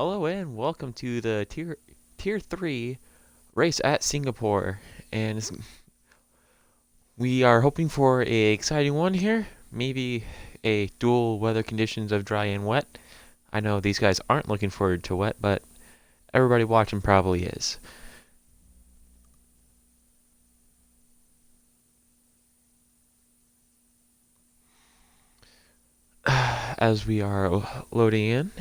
Hello and welcome to the tier 3 race at Singapore. We are hoping for a exciting one here. Maybe a dual weather conditions of dry and wet. I know these guys aren't looking forward to wet, but everybody watching probably is. As we are loading in.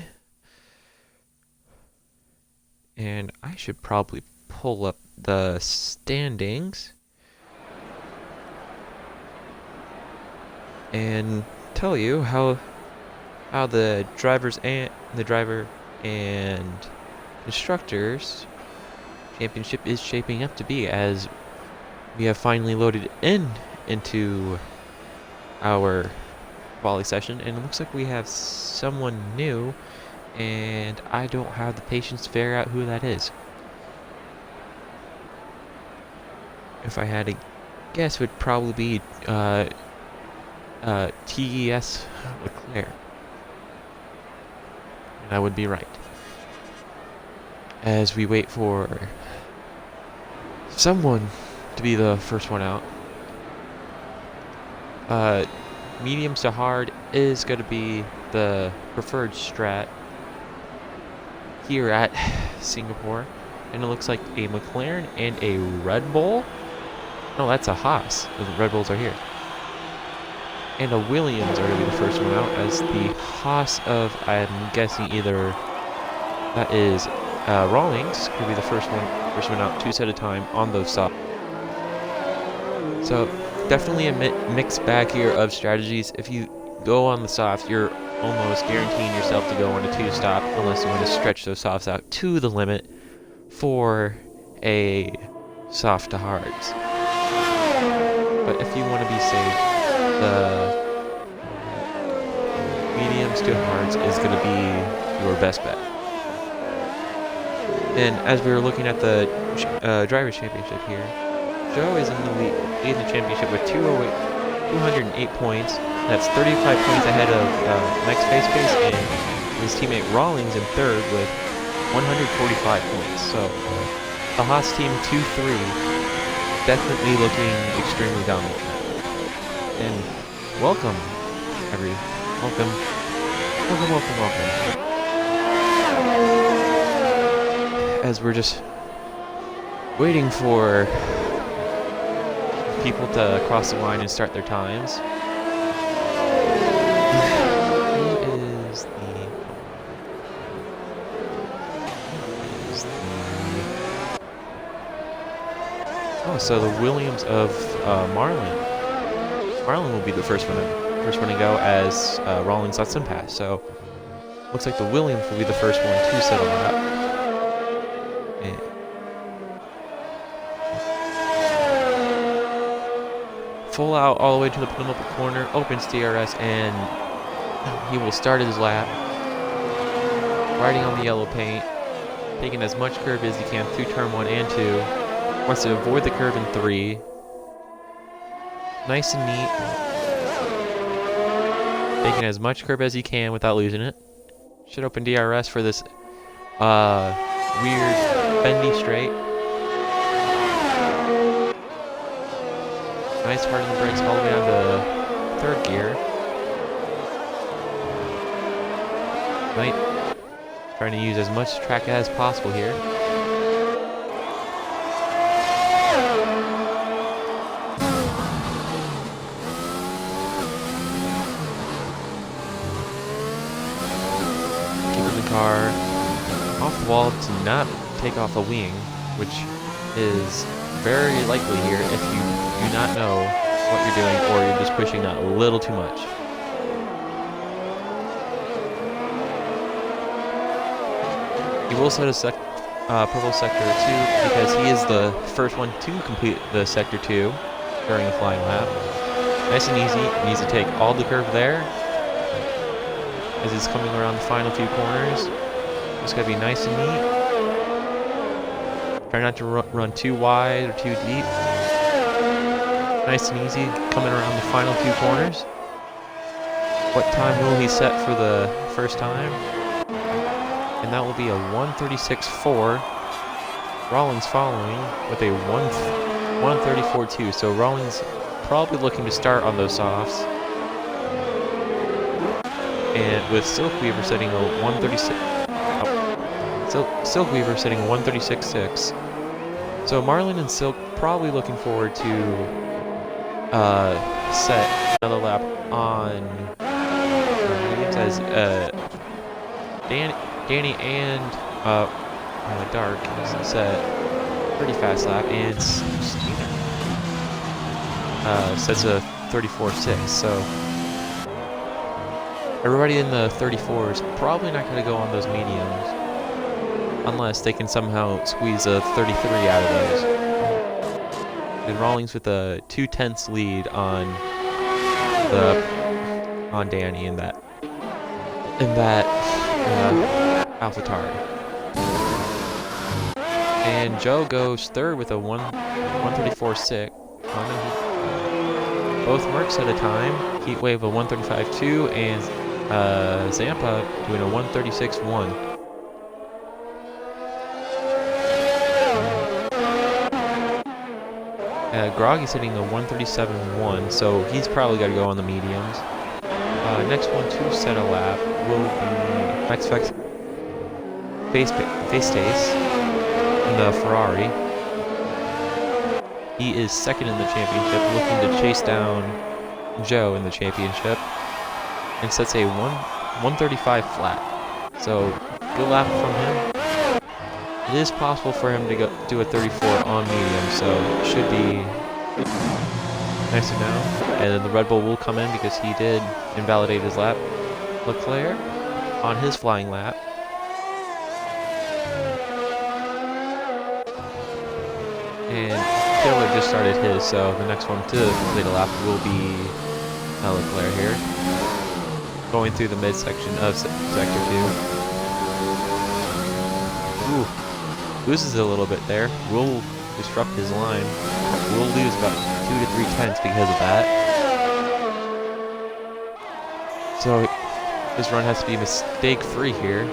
And I should probably pull up the standings and tell you how the driver and constructors championship is shaping up to be, as we have finally loaded into our volley session, and it looks like we have someone new, and I don't have the patience to figure out who that is. If I had to guess, it would probably be TES Leclerc. And I would be right. As we wait for someone to be the first one out. Mediums to hard is going to be the preferred strat here at Singapore. And it looks like a McLaren and a Red Bull. No, that's a Haas. The Red Bulls are here. And a Williams are going to be the first one out, as the Haas of, I'm guessing, either that is Rawlings could be the first one out, 2 sets at a time on those softs. So definitely a mixed bag here of strategies. If you go on the softs, you're almost guaranteeing yourself to go on a 2-stop, unless you want to stretch those softs out to the limit for a soft to hards. But if you want to be safe, the mediums to hards is going to be your best bet. And as we were looking at the Drivers' Championship here, Joe is in the lead in the championship with 208 points. That's 35 points ahead of next pace, and his teammate Rawlings in third with 145 points. So the Haas team 2-3 definitely looking extremely dominant. And welcome. As we're just waiting for people to cross the line and start their times. So the Williams of Marlin will be the first one to go, as Rawlings lets him pass. So looks like the Williams will be the first one to settle up. And full out all the way to the penultimate corner, opens DRS, and he will start his lap, riding on the yellow paint, taking as much curve as he can through turn 1 and 2. Wants to avoid the curve in 3. Nice and neat. Taking as much curve as he can without losing it. Should open DRS for this weird bendy straight. Nice hard on the brakes all the way down to 3rd gear. Right. Trying to use as much track as possible here. Car off the wall to not take off a wing, which is very likely here if you do not know what you're doing, or you're just pushing a little too much. He will set a purple sector 2 because he is the first one to complete the sector 2 during the flying lap. Nice and easy. He needs to take all the curve there as he's coming around the final few corners. It's got to be nice and neat. Try not to run too wide or too deep. Nice and easy coming around the final few corners. What time will he set for the first time? and that will be a 1:36.4. Rawlings following with a 1:34.2. So Rawlings probably looking to start on those softs. And with Silkweaver setting a 1:36. Silkweaver setting a 1:36.6. So Marlin and Silk probably looking forward to set another lap on mediums as Danny and Dark set pretty fast lap, and Steiner sets a 34.6. So everybody in the 34s probably not going to go on those mediums unless they can somehow squeeze a 33 out of those. And Rawlings with a 2/10 lead on Danny in that AlphaTauri. And Joe goes third with a 1:34.6. Both Mercs at a time. Heatwave a 1:35.2 and Zampa doing a 1:36.1. Groggy's hitting a 1:37.1, so he's probably got to go on the mediums. Next one to set a lap will be Max Face in the Ferrari. He is second in the championship, looking to chase down Joe in the championship, and sets a 1:35 flat. So good lap from him. It is possible for him to go do a 34 on medium, so it should be nice to know. And then the Red Bull will come in because he did invalidate his lap. Leclerc on his flying lap. And Killer just started his, so the next one to complete a lap will be Leclerc here. Going through the midsection of Sector 2. Ooh. Loses a little bit there. Will disrupt his line. Will lose about 2 to 3 tenths because of that. So this run has to be mistake-free here.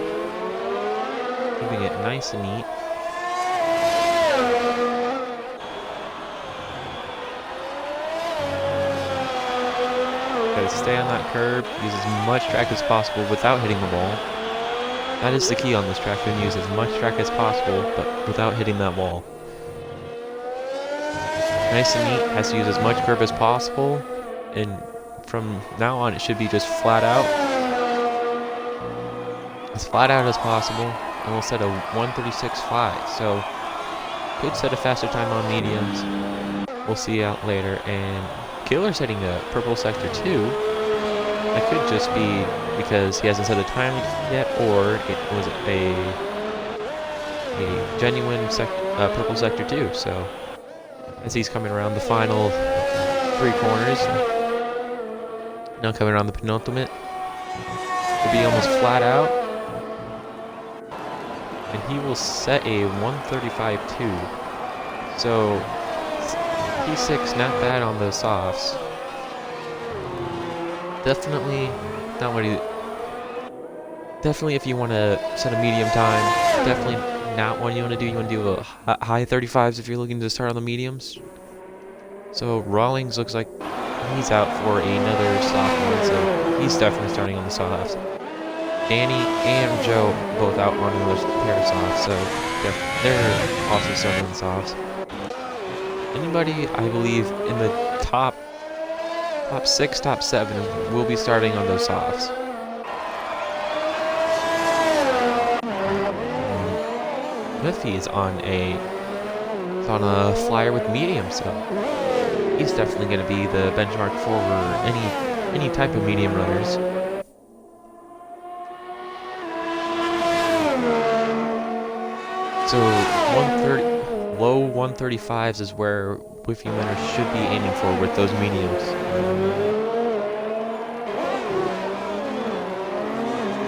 Keeping it nice and neat. Gotta stay on that curb, use as much track as possible without hitting the wall. That is the key on this track, to use as much track as possible, but without hitting that wall. Nice and neat, has to use as much curb as possible, and from now on it should be just flat out. As flat out as possible, and we'll set a 1:36.5, so could set a faster time on mediums. We'll see out later, and Killer setting a purple sector 2. That could just be because he hasn't set a time yet, or it was a genuine purple sector 2. So as he's coming around the final 3 corners, now coming around the penultimate, to be almost flat out, and he will set a 1:35.2. So P6 not bad on those softs. Definitely not what he. Definitely, if you want to set a medium time, definitely not what you want to do. You want to do a high 35s if you're looking to start on the mediums. So Rawlings looks like he's out for another soft one, so he's definitely starting on the softs. Danny and Joe both out on those pair of softs, so they're also starting on the softs. Anybody, I believe, in the top 6, top 7 will be starting on those softs. Miffy is on a flyer with medium, so he's definitely going to be the benchmark for any type of medium runners. So 130. Low 135s is where Whiffy winners should be aiming for with those mediums.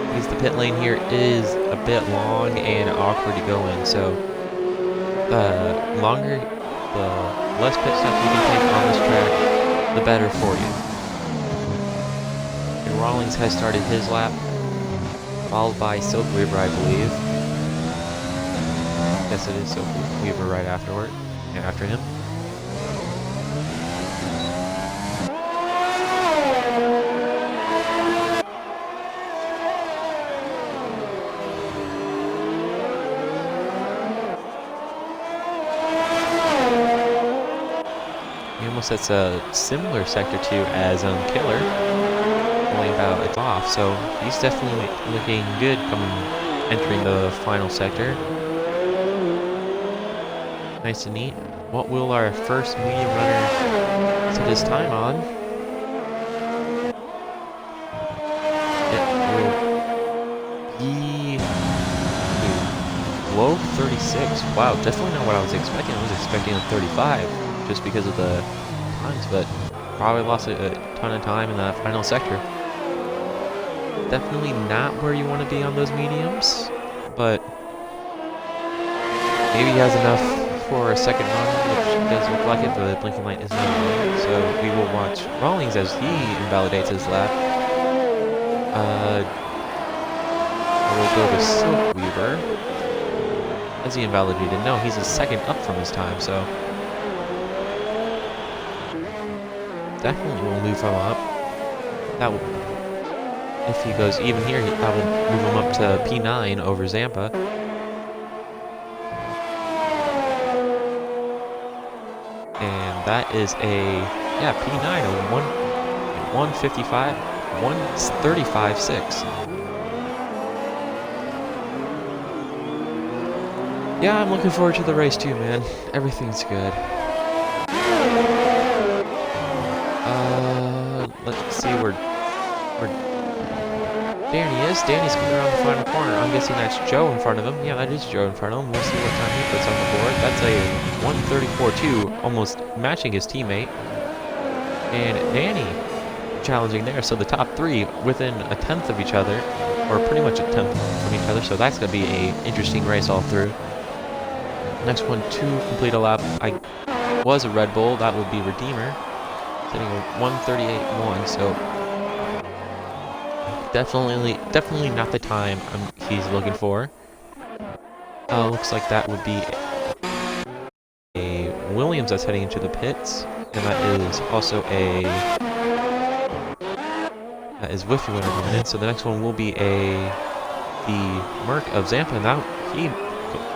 Because the pit lane here is a bit long and awkward to go in, so the less pit stops you can take on this track, the better for you. And Rawlings has started his lap. followed by Silk Weaver, I believe. Yes, it is Silk Weaver right afterward, and after him. He almost hits a similar sector 2 as Killer, only about it's off, so he's definitely looking good entering the final sector. Nice and neat. What will our first medium runner set his time on? It will be low 36. Wow, definitely not what I was expecting. I was expecting a 35 just because of the times, but probably lost a ton of time in that final sector. Definitely not where you want to be on those mediums, but maybe he has enough for a second run, which does look like it. The blinking light is not on, so we will watch Rawlings as he invalidates his lap. We'll go to Silk Weaver. Has he invalidated? No, he's a second up from his time, so definitely will move him up. That will, if he goes even here, that will move him up to P9 over Zampa. And that is a, P9, a 155, 135.6. Yeah, I'm looking forward to the race too, man. Everything's good. Let's see where Danny is. Danny's coming around the final corner. I'm guessing that's Joe in front of him. Yeah, that is Joe in front of him. We'll see what time he puts on the board. That's a 134.2, almost matching his teammate. And Danny challenging there. So the top three within a tenth of each other, or pretty much a tenth from each other. So that's going to be an interesting race all through. Next one to complete a lap, was a Red Bull. That would be Redeemer, sitting at 138.1. So definitely not the time he's looking for. Looks like that would be a Williams that's heading into the pits, and that is also that is Whiffy winner coming in. So the next one will be the Merc of Zampa, and now he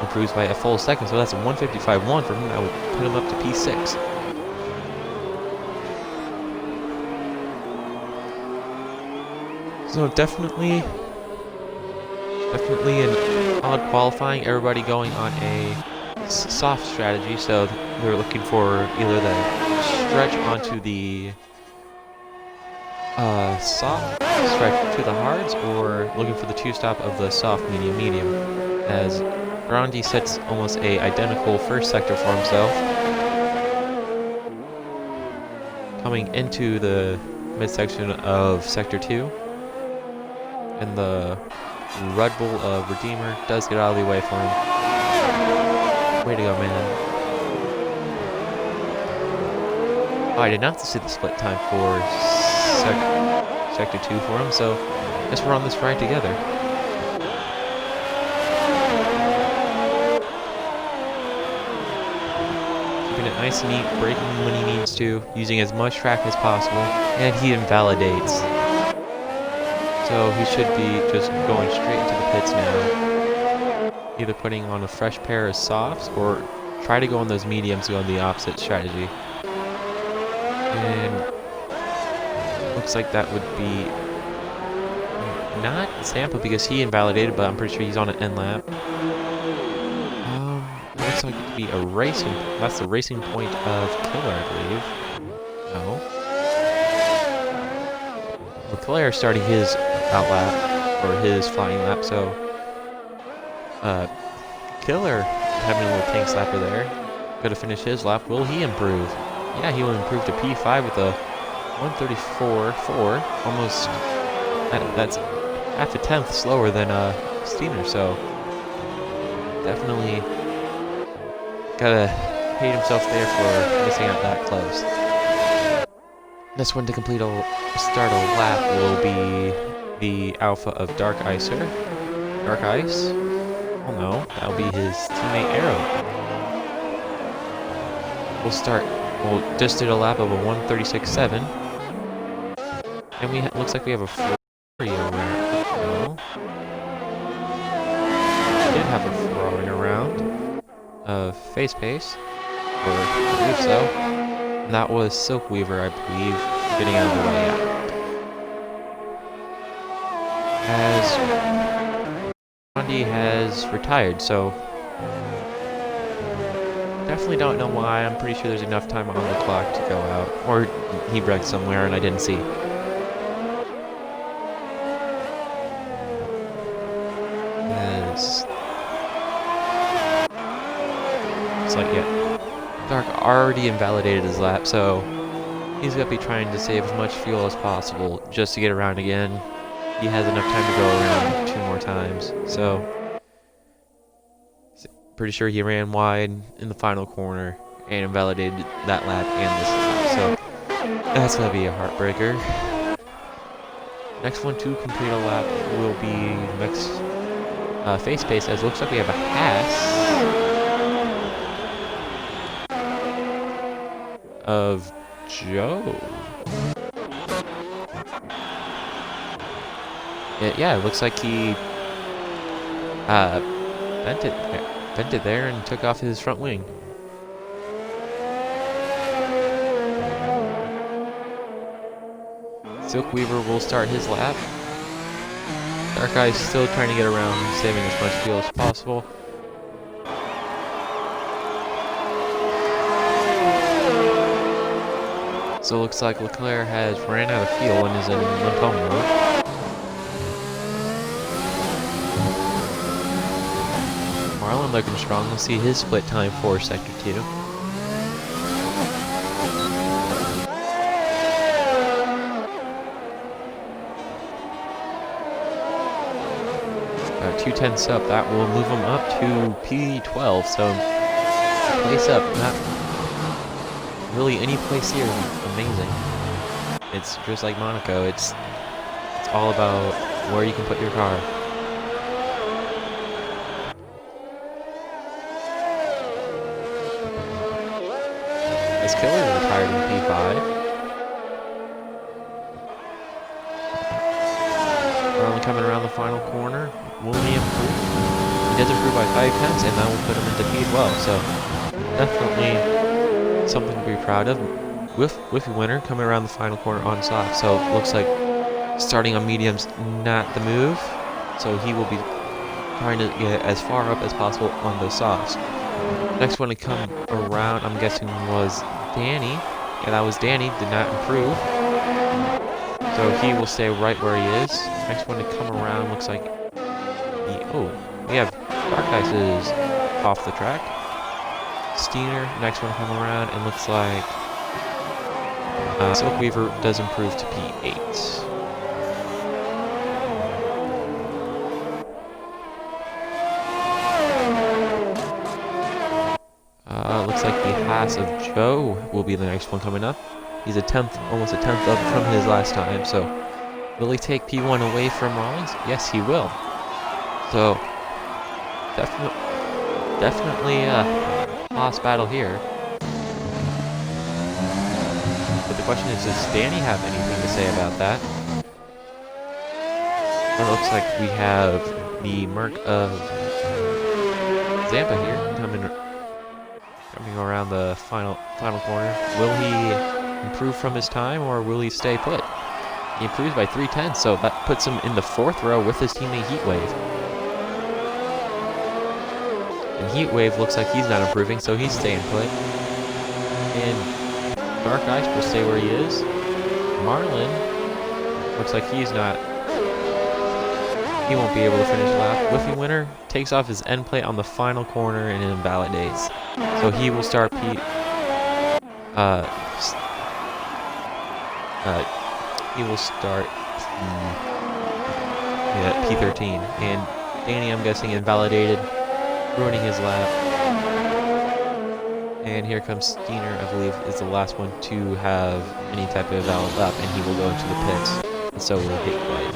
improves by a full second, so that's a 155.1 for him. That would put him up to P6. So definitely an odd qualifying. Everybody going on a soft strategy, so they're looking for either the stretch onto the soft stretch to the hards, or looking for the two-stop of the soft medium, as Grandi sets almost a identical first sector for himself. Coming into the midsection of Sector 2. And the Red Bull of Redeemer does get out of the way for him. Way to go, man. Oh, I did not see the split time for Sector 2 for him, so I guess we're on this ride together. Keeping it nice and neat, braking when he needs to, using as much track as possible, and he invalidates. So he should be just going straight into the pits now. Either putting on a fresh pair of softs or try to go on those mediums, go on the opposite strategy. And looks like that would be not Zampa because he invalidated, but I'm pretty sure he's on an end lap. Looks like it could be a racing. That's the racing point of Killer, I believe. No. Leclerc starting his out lap, or his flying lap, so Killer having a little tank slapper there. Could have finished his lap. Will he improve? Yeah, he will improve to P5 with a 134.4. Almost, that's half a tenth slower than Steiner, so definitely gotta hate himself there for missing out that close. This one to complete start a lap will be the Alpha of Dark Icer. Dark Ice? Oh no, that'll be his teammate Arrow. We'll just did a lap of a 1:36.7. And looks like we have a Ferrari around. No. We did have a Ferrari around. Face pace. Or I believe so. And that was Silkweaver, I believe, getting out of the way. As Andy has retired, so definitely don't know why. I'm pretty sure there's enough time on the clock to go out. Or he wrecked somewhere and I didn't see. It's like, yeah. Dark already invalidated his lap, so he's going to be trying to save as much fuel as possible just to get around again. He has enough time to go around 2 more times, so pretty sure he ran wide in the final corner and invalidated that lap and this lap, so that's going to be a heartbreaker. Next one to complete a lap will be next face pace, as it looks like we have a Haas of Joe. Yeah, it looks like he bent it there and took off his front wing. Silkweaver will start his lap. Dark Eye's still trying to get around, saving as much fuel as possible. So it looks like Leclerc has ran out of fuel and is in limp home mode. Marlon looking strong. We'll see his split time for Sector 2. About 2/10 up. That will move him up to P12. So place up. Not really any place here is amazing. It's just like Monaco. It's all about where you can put your car. As Killer retired in P5. Marlon coming around the final corner. Will he improve? He does improve by 5/10, and that will put him into P12. So definitely something to be proud of. Whiffy winner coming around the final corner on soft. So it looks like starting on medium's not the move. So he will be trying to get as far up as possible on those softs. Next one to come around, I'm guessing, was Danny. Yeah, that was Danny. Did not improve. So he will stay right where he is. Next one to come around looks like we have Dark Ice is off the track. Steiner, next one to come around, and looks like Silkweaver does improve to P8. Looks like the Haas of Joe will be the next one coming up. He's almost a tenth up from his last time, so will he take P1 away from Rawlings? Yes, he will. So, definitely a Haas battle here. But the question is, does Danny have anything to say about that? It looks like we have the Merc of Zampa here coming around the final corner. Will he improve from his time, or will he stay put? He improves by 3/10, so that puts him in the 4th row with his teammate Heatwave. And Heatwave looks like he's not improving, so he's staying put. And Dark Ice will stay where he is. Marlon looks like he won't be able to finish lap. Whiffy winner takes off his end plate on the final corner and invalidates. So he will start P13, and Danny, I'm guessing, invalidated, ruining his lap. And here comes Steiner, I believe, is the last one to have any type of valid lap, and he will go into the pits. And so will Hit White.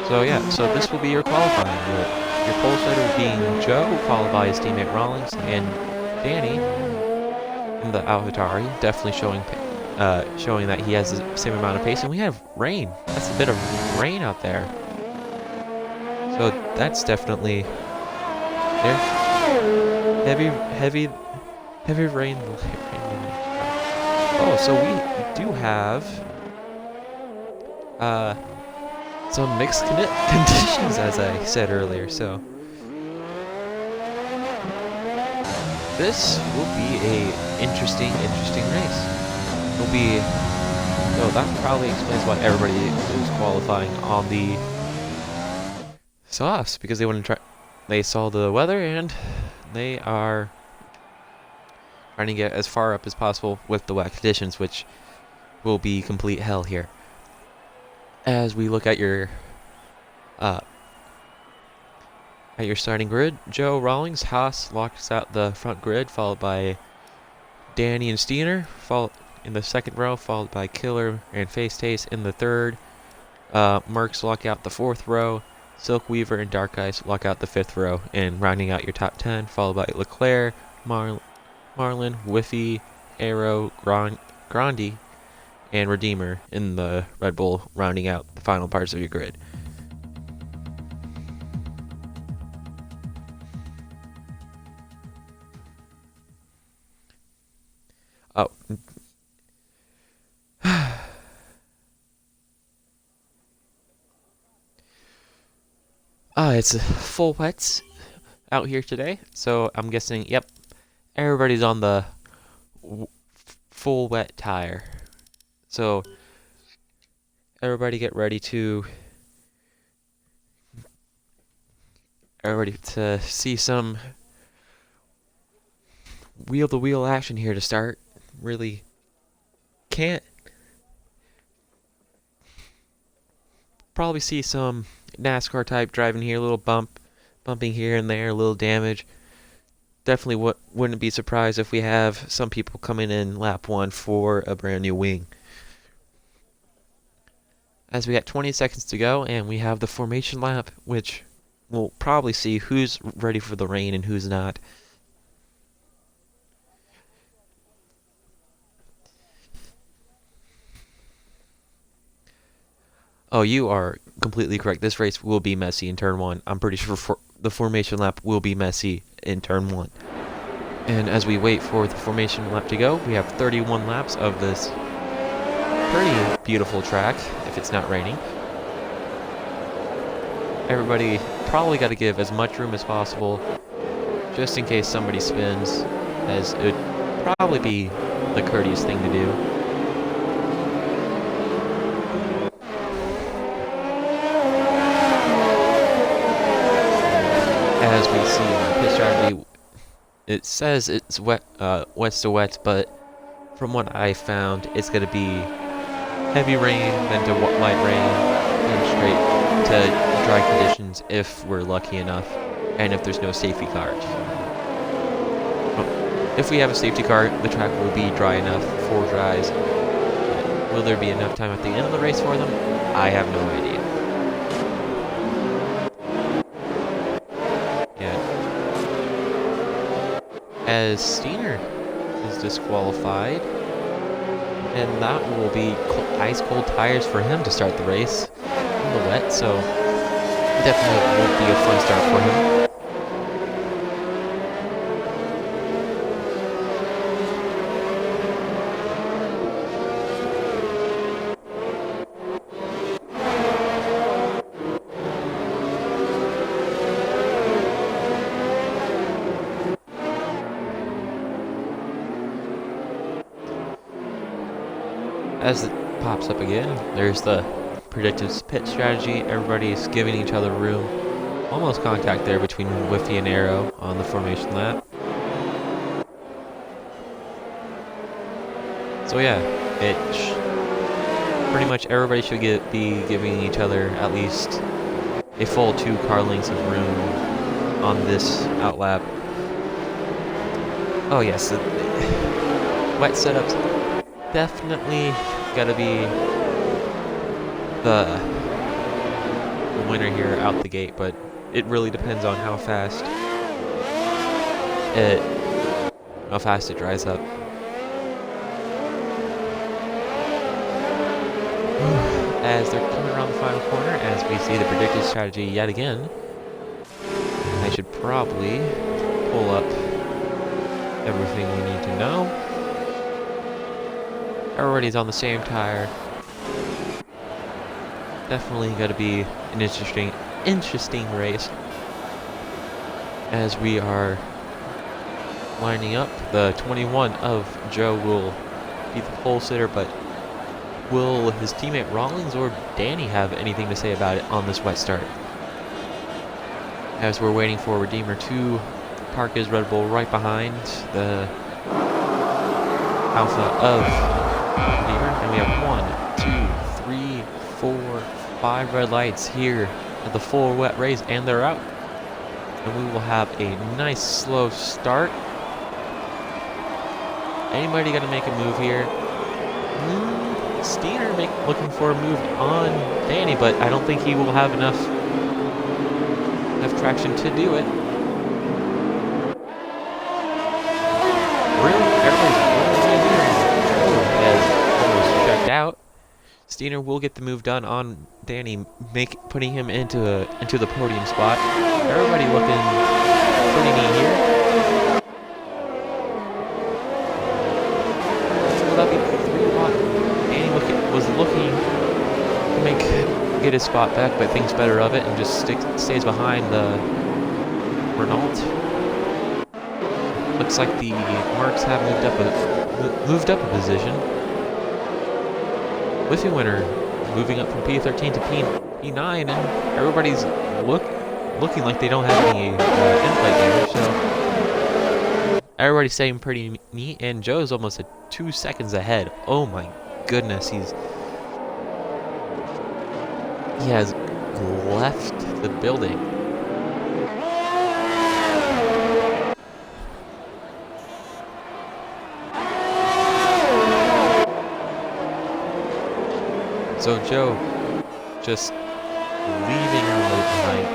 So yeah, so this will be your qualifying. Your pole starter being Joe, followed by his teammate Rawlings, and Danny in the AlphaTauri, definitely showing that he has the same amount of pace. And we have rain. That's a bit of rain out there. So that's definitely there. Heavy rain. Oh, so we do have some mixed conditions, as I said earlier. So this will be a interesting race. It'll be. So that probably explains why everybody is qualifying on the softs, because they want to try. They saw the weather and they are trying to get as far up as possible with the wet conditions, which will be complete hell here. As we look at your starting grid, Joe, Rawlings, Haas locks out the front grid, followed by Danny and Steiner, in the second row, followed by Killer and Face Taste in the third. Mercs lock out the fourth row. Silk Weaver and Dark Ice lock out the fifth row, and rounding out your top 10, followed by Leclerc, Marlin, Whiffy, Arrow, Grandi, and Redeemer in the Red Bull, rounding out the final parts of your grid. Oh. It's full wets out here today, so I'm guessing, yep, everybody's on the full wet tire. So everybody get ready to see some wheel-to-wheel action here to start. Really can't probably see some NASCAR type driving here, a little bumping here and there, a little damage. Definitely wouldn't be surprised if we have some people coming in lap 1 for a brand new wing. As we got 20 seconds to go, and we have the formation lap, which we'll probably see who's ready for the rain and who's not. Oh, you are completely correct. This race will be messy in turn 1. I'm pretty sure the formation lap will be messy in turn 1. And as we wait for the formation lap to go, we have 31 laps of this pretty beautiful track, if it's not raining. Everybody probably got to give as much room as possible, just in case somebody spins, as it would probably be the courteous thing to do. As we see in the pit strategy, it says it's wets to wets, but from what I found, it's going to be heavy rain, then to light rain, then straight to dry conditions if we're lucky enough, and if there's no safety cars. If we have a safety car, the track will be dry enough for dries. Will there be enough time at the end of the race for them? I have no idea. As Steiner is disqualified, and that will be ice cold tires for him to start the race in the wet, so definitely won't be a fun start for him. As it pops up again, there's the predictive pit strategy. Everybody is giving each other room. Almost contact there between Whiffy and Arrow on the formation lap. So yeah, pretty much everybody should be giving each other at least a full 2 car lengths of room on this outlap. Oh yes, the wet setups definitely gotta be the winner here out the gate, but it really depends on how fast it dries up. As they're coming around the final corner, as we see the predicted strategy yet again, I should probably pull up everything we need to know. Everybody's on the same tire. Definitely got to be an interesting race. As we are lining up, the 21 of Joe will be the pole sitter, but will his teammate Rawlings or Danny have anything to say about it on this wet start? As we're waiting for Redeemer to park his Red Bull right behind the Alpha of Redeemer, and we have 1, 2, 3, 4, 5 red lights here at the full wet race, and they're out. And we will have a nice slow start. Anybody gonna make a move here? Steiner looking for a move on Danny, but I don't think he will have enough traction to do it. Really? Everybody's has almost checked out. Steiner will get the move done on Danny, putting him into the podium spot. Everybody looking pretty neat here. Will that be 3 watt? Danny was looking to get his spot back, but thinks better of it and just stays behind the Renault. Looks like the Mercs have moved up a position. Whiffy winner moving up from P13 to P9, and everybody's looking like they don't have any in-play damage, so everybody's staying pretty neat, and Joe's almost at 2 seconds ahead. Oh my goodness, he has left the building. So Joe just leaving her load behind.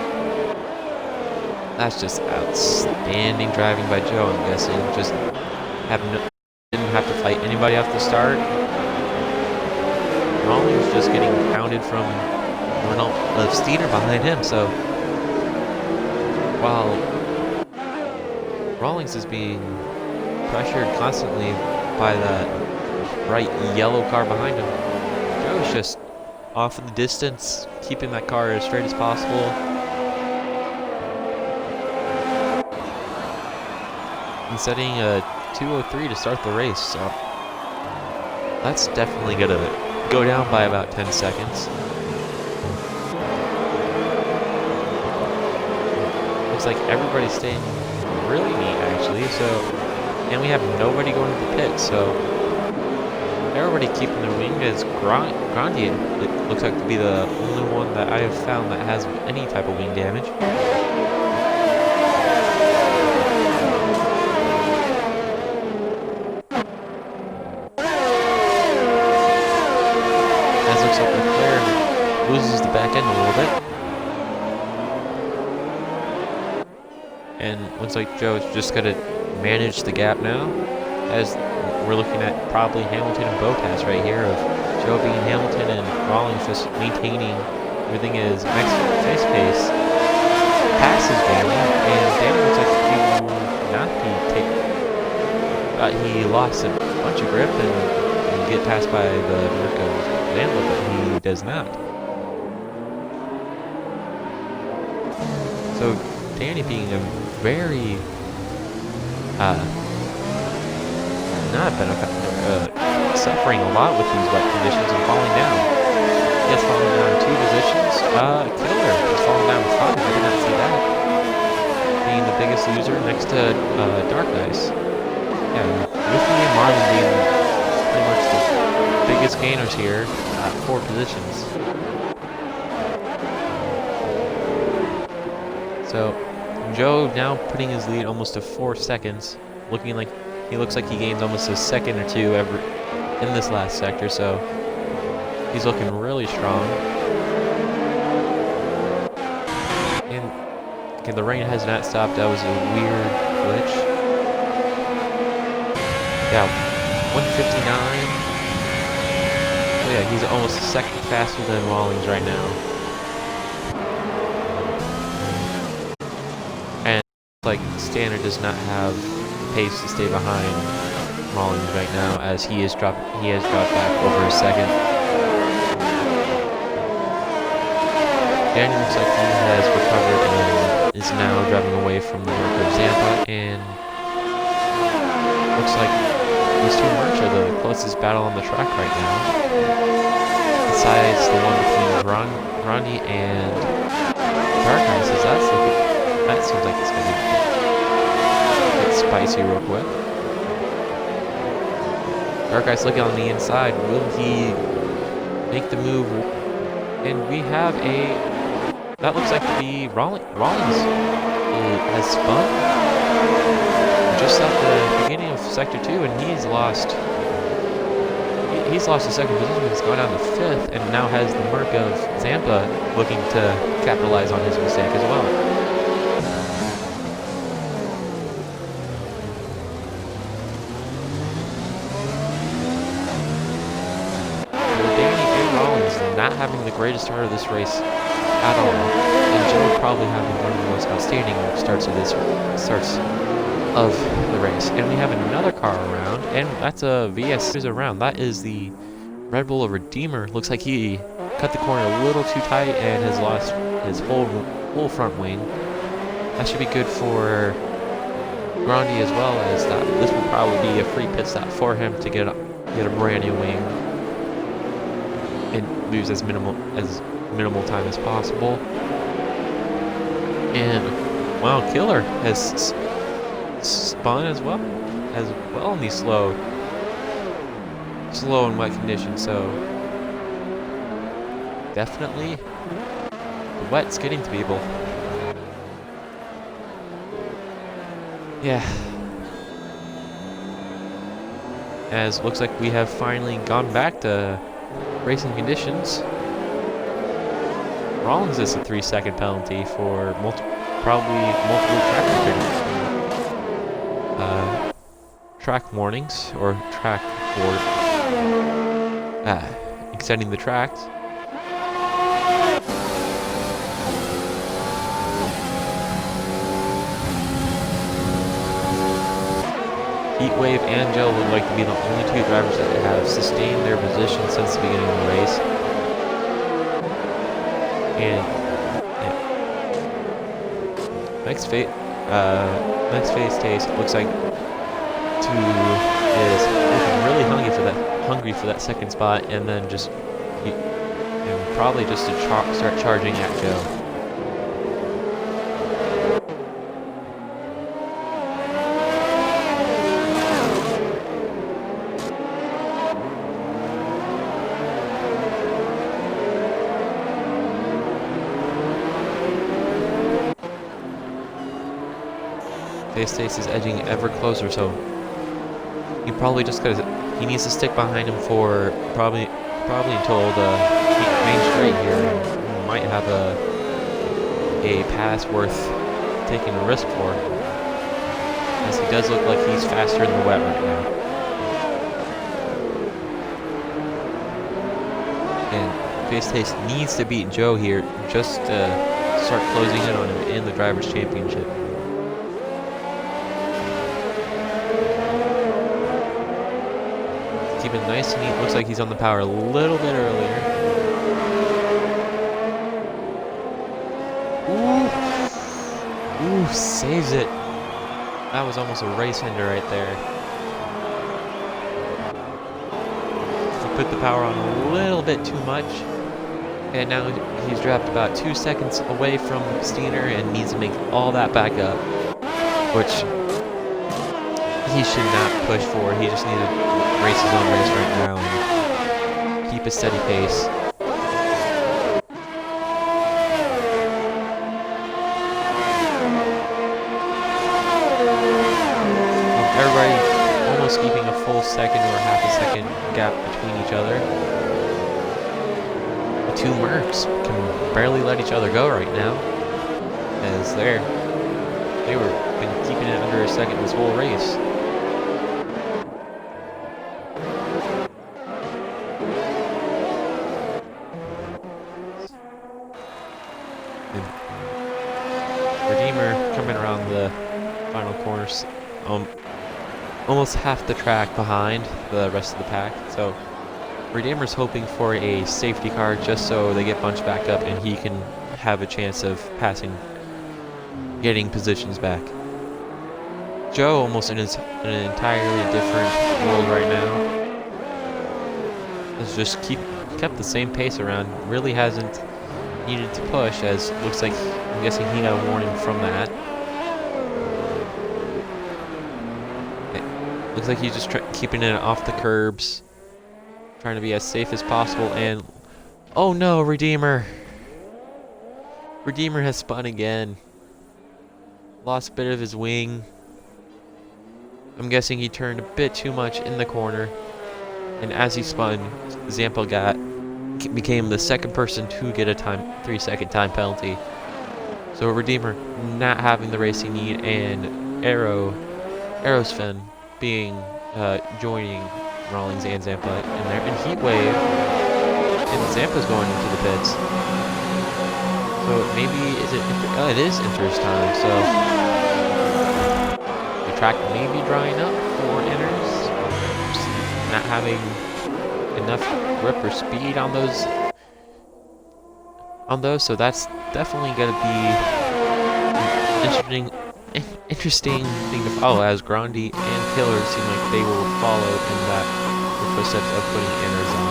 That's just outstanding driving by Joe, I'm guessing. Just didn't have to fight anybody off the start. Rawlings just getting pounded from Renault of Steiner behind him, so while Rawlings is being pressured constantly by the bright yellow car behind him, Joe's just off in the distance, keeping that car as straight as possible. And setting a 2:03 to start the race, so that's definitely gonna go down by about 10 seconds. Looks like everybody's staying really neat, actually, so, and we have nobody going to the pit, so everybody keeping their wing as Grandi, it looks like to be the only one that I have found that has any type of wing damage. As looks like Leclerc loses the back end a little bit. And looks like Joe's just going to manage the gap now, as we're looking at probably Hamilton and Bottas right here, of Joe being Hamilton and Rawlings just maintaining everything as max face pace. Passes Danny, and Danny looks like he will not be he lost a bunch of grip and get passed by the Mirko Vanla, but he does not. So Danny being a very not a benefactor, suffering a lot with these wet conditions and falling down. He has fallen down 2 positions. Killer has fallen down 5. I did not see that. Being the biggest loser next to Dark Ice. Yeah, Whiffy and Marlon being pretty much the biggest gainers here at 4 positions. So Joe now putting his lead almost to 4 seconds. he looks like he gains almost a second or two in this last sector, so he's looking really strong. And okay, the rain has not stopped. That was a weird glitch. Yeah, 159. Oh yeah, he's almost a second faster than Rawlings right now. And like Standard does not have pace to stay behind Rawlings right now, as he has dropped back over a second. Danny looks like he has recovered and is now driving away from the work of Zampa, and looks like these two mercs are the closest battle on the track right now. Besides the one between Rondi and Dark Eyes, that seems like it's gonna get spicy real quick. Dark Eyes looking on the inside. Will he make the move? And we have that looks like to be Rawlings has spun just at the beginning of Sector 2, and he's lost the second position. He's gone down to 5th, and now has the merc of Zampa looking to capitalize on his mistake as well. Danny and Rawlings not having the greatest start of this race at all, and Joe probably having one of the most outstanding starts of the race. And we have another car around, and that's a VS around. That is the Red Bull Redeemer. Looks like he cut the corner a little too tight and has lost his whole front wing. That should be good for Grandi as well, as that this will probably be a free pit stop for him to get a brand new wing and lose as minimal time as possible. And wow, Killer has spun as well in these slow and wet conditions, so definitely the wet's getting to people. Yeah. As it looks like we have finally gone back to racing conditions. Rawlings is a 3-second penalty for probably multiple track warnings or track extending the tracks. Heatwave and Joe look like to be the only two drivers that have sustained their position since the beginning of the race. And next phase taste looks like is looking really hungry for that second spot, and then probably just to start charging at Joe. Phase taste is edging ever closer, so he probably he needs to stick behind him for probably until the main straight here. He might have a pass worth taking a risk for, as he does look like he's faster in the wet right now. And Phase Taste needs to beat Joe here just to start closing in on him in the Drivers' Championship. Keeping nice and neat. Looks like he's on the power a little bit earlier. Ooh, saves it. That was almost a race ender right there. He put the power on a little bit too much, and now he's dropped about 2 seconds away from Steiner and needs to make all that back up, which he should not push for. He just needs to race his own race right now and keep a steady pace. full second or half a second gap between each other. The two Mercs can barely let each other go right now, as they were been keeping it under a second this whole race. Redeemer coming around the final corners, almost half the track behind the rest of the pack. So Redeemer's hoping for a safety car just so they get bunched back up and he can have a chance of getting positions back. Joe almost in an entirely different world right now. Has just kept the same pace around. Really hasn't needed to push, as looks like I'm guessing he got a warning from that. It looks like he's just keeping it off the curbs, trying to be as safe as possible. And oh no, Redeemer has spun again. Lost a bit of his wing. I'm guessing he turned a bit too much in the corner, and as he spun, Zampa became the second person to get a 3-second time penalty. So Redeemer not having the racing need, and Aerosfin joining Rawlings and Zampa in there, and Heatwave, and Zampa's going into the pits. So maybe it is Inter's time. So the track may be drying up for Inters, just not having enough grip or speed on those. So that's definitely going to be interesting thing to follow, as Grandi and Killer seem like they will follow in the footsteps of putting Inters on.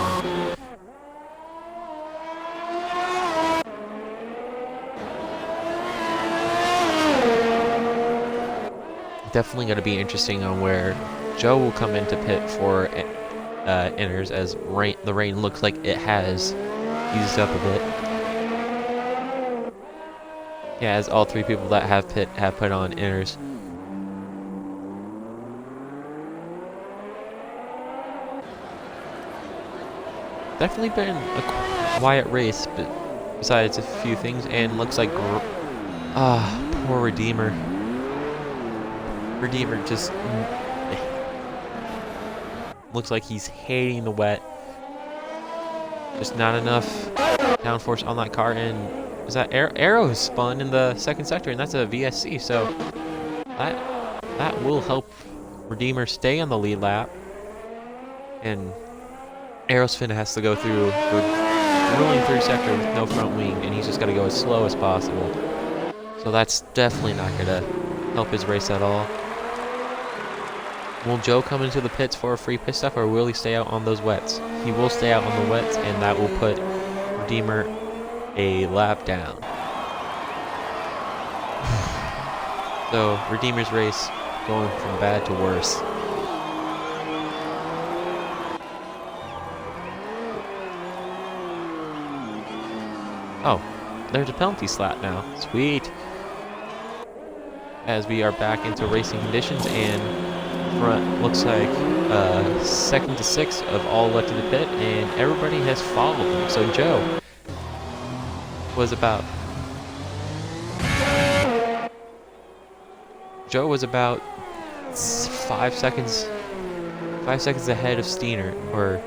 Definitely going to be interesting on where Joe will come into pit for Inters, as the rain looks like it has eased up a bit. Yeah, as all three people that have put on Inters. Definitely been a quiet race, but besides a few things, and looks like poor Redeemer. Redeemer just looks like he's hating the wet. Just not enough downforce on that car, and is that Arrow spun in the second sector, and that's a VSC, so that will help Redeemer stay on the lead lap. And Aerosfin has to go through the ruling third sector with no front wing, and he's just got to go as slow as possible. So that's definitely not going to help his race at all. Will Joe come into the pits for a free pit stop, or will he stay out on those wets? He will stay out on the wets, and that will put Redeemer a lap down. So Redeemer's race going from bad to worse. Oh, there's a penalty slap now. Sweet. As we are back into racing conditions, and front looks like 2nd to 6th of all left in the pit, and everybody has followed him. So Joe was about 5 seconds ahead of Steiner, or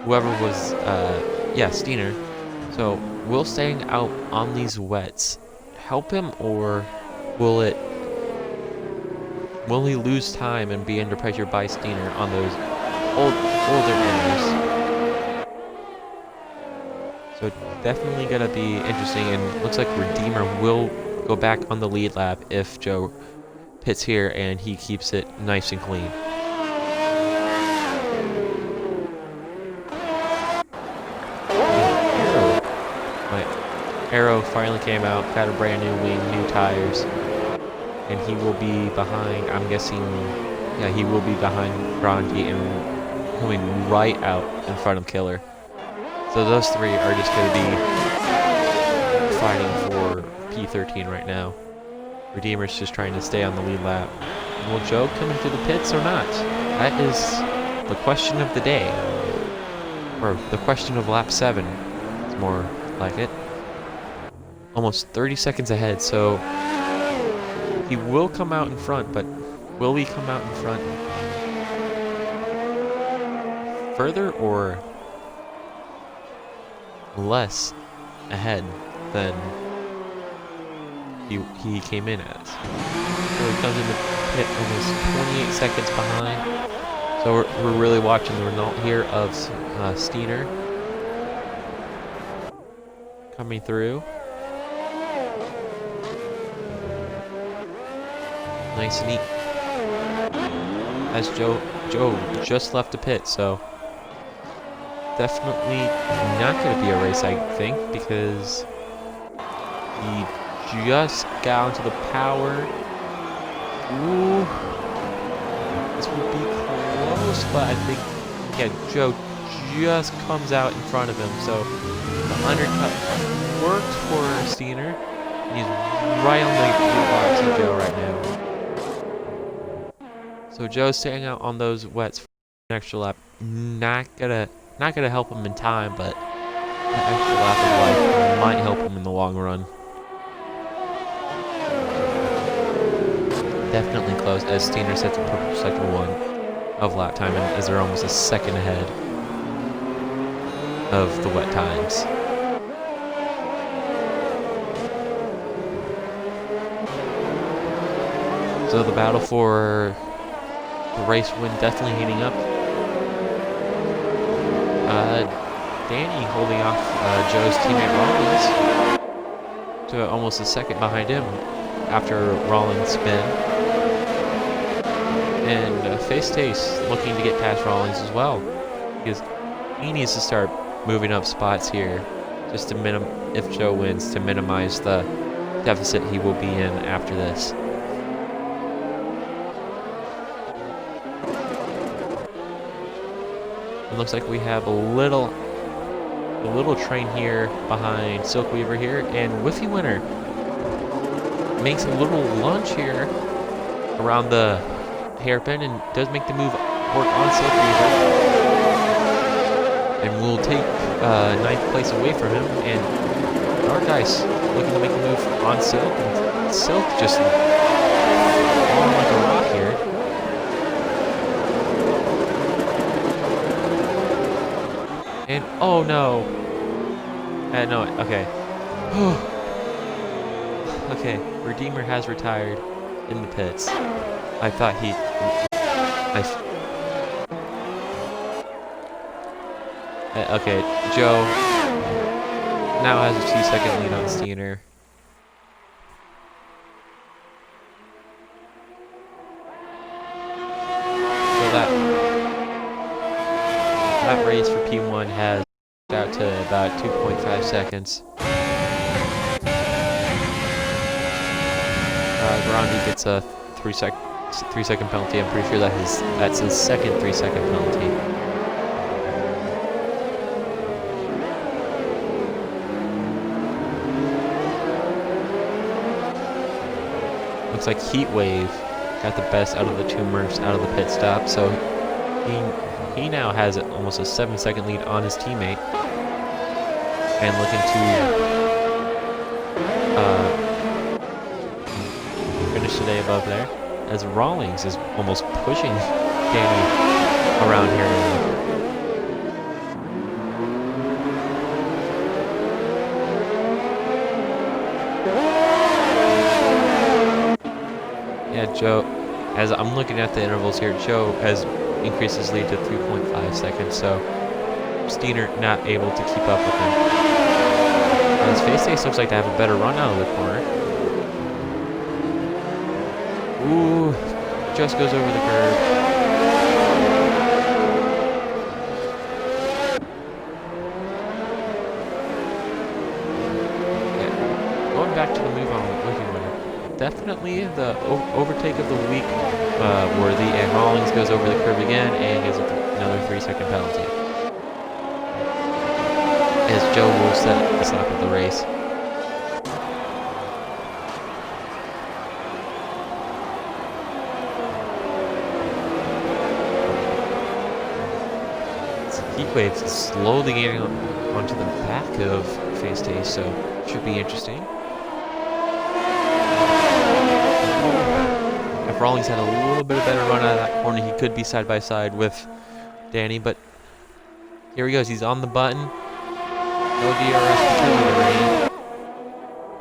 whoever was Steiner. So will staying out on these wets help him, or will he lose time and be under pressure by Steiner on those older Inters? So definitely gonna be interesting, and looks like Redeemer will go back on the lead lap if Joe pits here and he keeps it nice and clean. Arrow finally came out, got a brand new wing, new tires, and he will be behind, I'm guessing, yeah, he will be behind Grandi and coming right out in front of Killer. So those three are just going to be fighting for P13 right now. Redeemer's just trying to stay on the lead lap. Will Joe come into the pits or not? That is the question of the day. Or the question of lap 7. It's more like it. Almost 30 seconds ahead, so he will come out in front, but will he come out in front further or less ahead than he came in as? So he comes in the pit almost 28 seconds behind. So we're really watching the result here of Steiner coming through. Nice and neat. As Joe just left the pit, so definitely not going to be a race, I think, because he just got onto the power. Ooh, this would be close, but I think, yeah, Joe just comes out in front of him, so the undercut worked for Steiner. He's right on the box of Joe right now. So Joe's staying out on those wets for an extra lap. Not gonna help him in time, but an extra lap of life might help him in the long run. Definitely close as Steiner sets a perfect sector 1 of lap time, and as they're almost a second ahead of the wet times. So the battle for the race win definitely heating up. Danny holding off Joe's teammate Rollins to almost a second behind him after Rollins' spin. And Face Taste looking to get past Rollins as well, because he needs to start moving up spots here just to if Joe wins, to minimize the deficit he will be in after this. It looks like we have a little train here behind Silkweaver here, and Whiffy Winner makes a little lunge here around the hairpin and does make the move work on Silkweaver, and will take 9th place away from him. And our guy's looking to make a move on Silk, and Silk just falling like a rock here. And oh no! No, okay. Okay, Redeemer has retired in the pits. I thought he... okay, Joe now has a 2-second lead on Steiner. So that race for P1 has out to about 2.5 seconds. Grandi gets a 3-second penalty. I'm pretty sure that's his second 3-second penalty. Looks like Heatwave got the best out of the 2 Mercs out of the pit stop, so he now has almost a 7-second lead on his teammate, and looking to finish today above there, as Rawlings is almost pushing Danny around here now. Yeah, Joe, as I'm looking at the intervals here, Joe has increased his lead to 3.5 seconds, so Steiner not able to keep up with him. His Face Ace looks like to have a better run out of the corner. Ooh, just goes over the curb. Okay. Going back to the move on Whiffy Winner. Definitely the overtake of the week worthy, and Rawlings goes over the curb again and gives another 3-second penalty. As Joe will set the stop of the race. Heatwave slowly getting onto the back of Face Taste, so should be interesting. If Rawlings had a little bit of better run out of that corner, he could be side by side with Danny, but here he goes. He's on the button. No DRS because of the rain.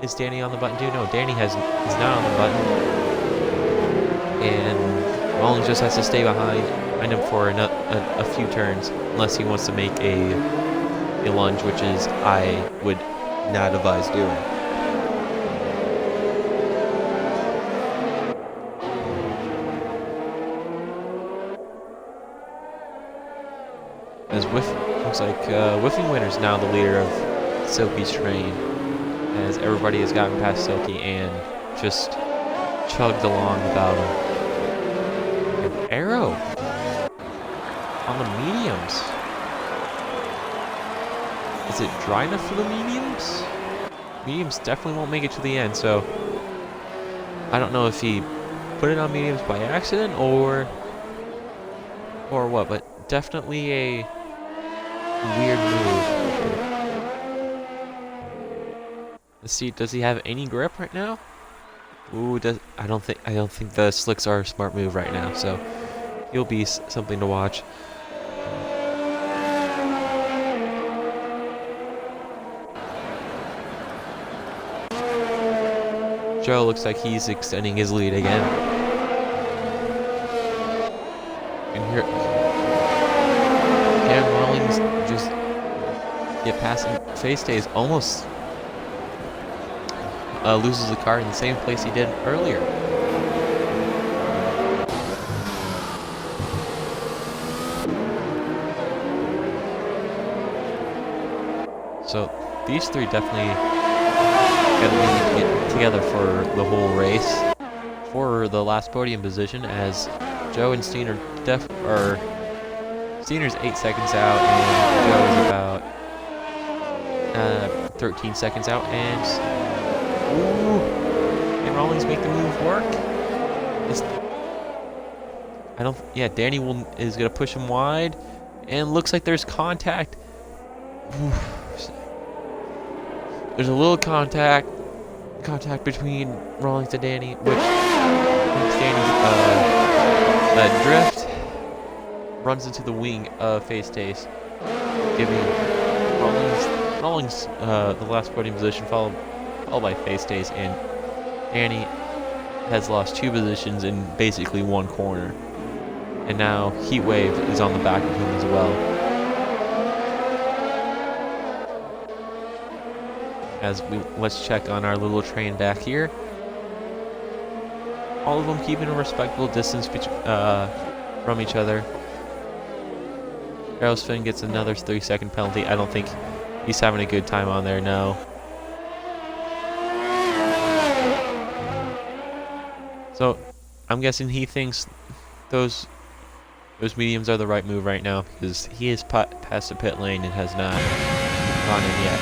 Is Danny on the button too? No, Danny is not on the button. And Rawlings just has to stay behind him for a few turns, unless he wants to make a lunge, which is I would not advise doing. As looks like Whiffing Winner's now the leader of Silky's train, as everybody has gotten past Silky and just chugged along without him. And Arrow on the mediums. Is it dry enough for the mediums? Mediums definitely won't make it to the end, so I don't know if he put it on mediums by accident or what, but definitely a weird move. Let's see, does he have any grip right now? Ooh, I don't think the slicks are a smart move right now, so he'll be something to watch. Joe looks like he's extending his lead again. And here, Cam Rawlings just passing Face Days almost loses the car in the same place he did earlier. So these three definitely gonna need to get together for the whole race for the last podium position, as Joe and Steen are Steener's 8 seconds out and Joe is about 13 seconds out, and can Rawlings make the move work? Danny is gonna push him wide, and looks like there's contact. There's a little contact between Rawlings and Danny, which makes Danny's drift runs into the wing of Face Taste, giving Rawlings the last podium position, followed by Face Taste, and Danny has lost 2 positions in basically 1 corner. And now Heatwave is on the back of him as well. Let's check on our little train back here. All of them keeping a respectable distance from each other. Aerosfin gets another 3-second penalty. I don't think he's having a good time on there, no. So I'm guessing he thinks those mediums are the right move right now, because he is past the pit lane and has not gone in yet.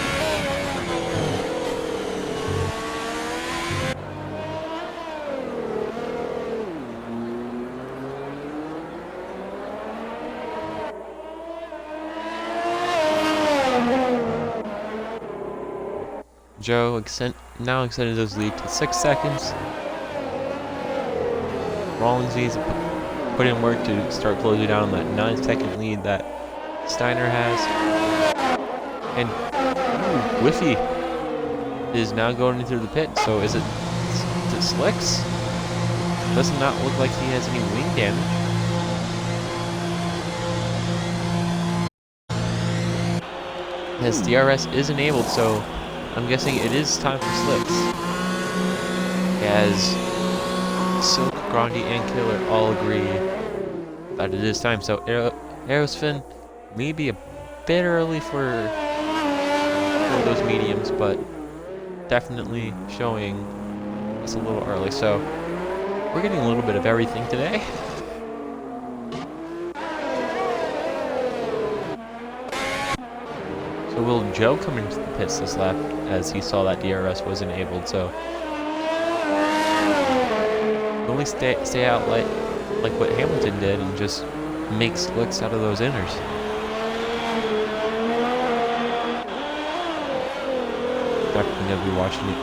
Joe now extended his lead to 6 seconds. Rawlings needs to put in work to start closing down on that 9-second lead that Steiner has. And Whiffy is now going into the pit. So is it Slicks? Does not look like he has any wing damage. His DRS is enabled, so I'm guessing it is time for Slicks, as Silk, Grandy, and Killer all agree that it is time. So Aerosfin may be a bit early for those mediums, but definitely showing it's a little early. So we're getting a little bit of everything today. So will Joe come into the pits this lap, as he saw that DRS was enabled? So only stay out like what Hamilton did and just make Slicks out of those inners. definitely going to be watching him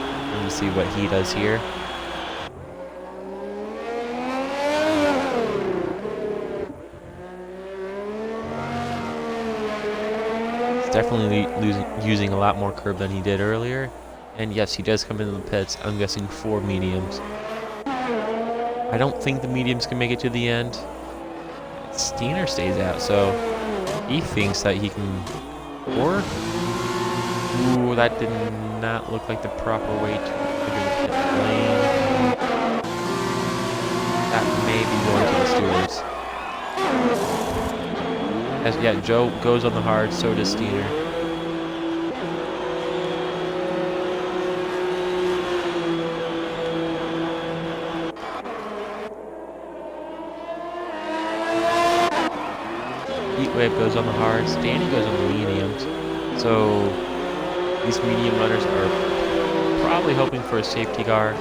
to see what he does here. He's definitely using a lot more curb than he did earlier. And yes, he does come into the pits. I'm guessing 4 mediums. I don't think the mediums can make it to the end. Steiner stays out, so he thinks that he can. Or, ooh, that did not look like the proper way to enter the pit lane. That may be going to the stewards. As yeah, Joe goes on the hard, so does Steiner. Heatwave goes on the hards, Danny goes on the mediums. So these medium runners are probably hoping for a safety car.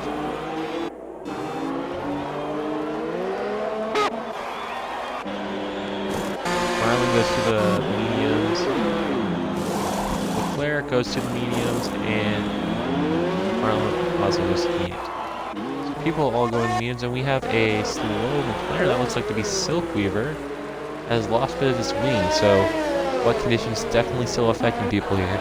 Marlon goes to the mediums. Leclerc goes to the mediums, and Marlon also goes to the mediums. So people all go in the mediums, and we have a slow McLaren that looks like to be Silkweaver. Has lost a bit of his wing, so wet conditions definitely still affecting people here.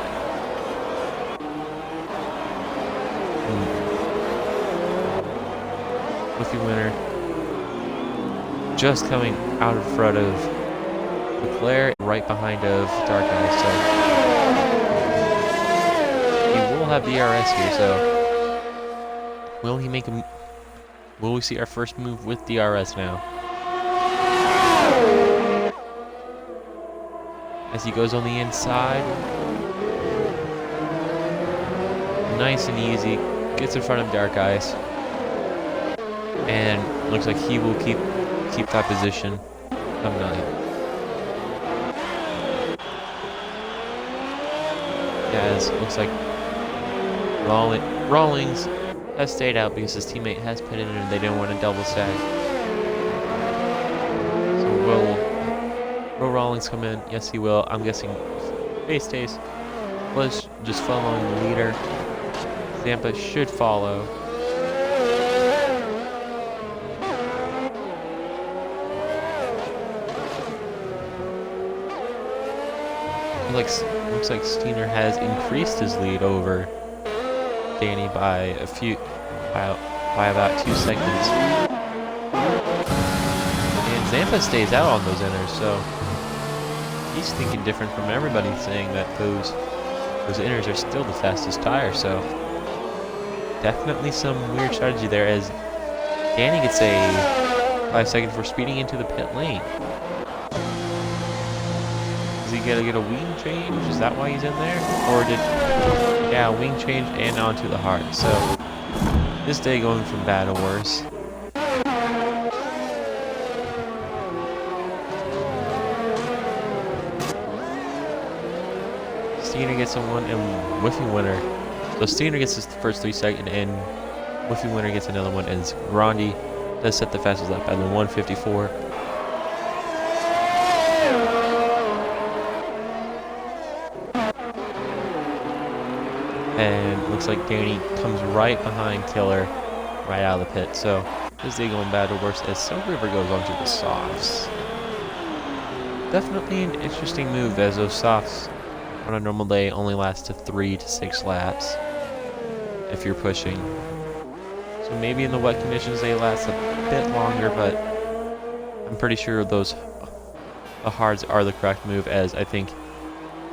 Wiffy winner just coming out in front of Leclerc, right behind of Dark Eye, so he will have DRS here, so will he make a will we see our first move with DRS now? As he goes on the inside. Nice and easy. Gets in front of Dark Eyes. And looks like he will keep that position of 9. Yeah, it looks like Rawlings has stayed out because his teammate has put in and they didn't want to double stack. So will Rawlings come in? Yes, he will. I'm guessing Face Taste was just following the leader. Zampa should follow. Looks like Steiner has increased his lead over Danny by about 2 seconds. And Zampa stays out on those inners, so he's thinking different from everybody, saying that those inners are still the fastest tire, so definitely some weird strategy there as Danny gets a 5 seconds for speeding into the pit lane. Is he gonna get a wing change? Is that why he's in there? Or yeah, wing change and onto the hard. So this day going from bad to worse. Steiner gets a 1 and Whiffy winner. So Steiner gets his first 3 seconds and Whiffy winner gets another one as Grandi does set the fastest lap at the 1:54. And looks like Danny comes right behind Killer right out of the pit. So this day going bad to worse as Silkweaver goes onto the softs. Definitely an interesting move as those softs on a normal day only last to 3 to 6 laps if you're pushing. So maybe in the wet conditions they last a bit longer, but I'm pretty sure the hards are the correct move as I think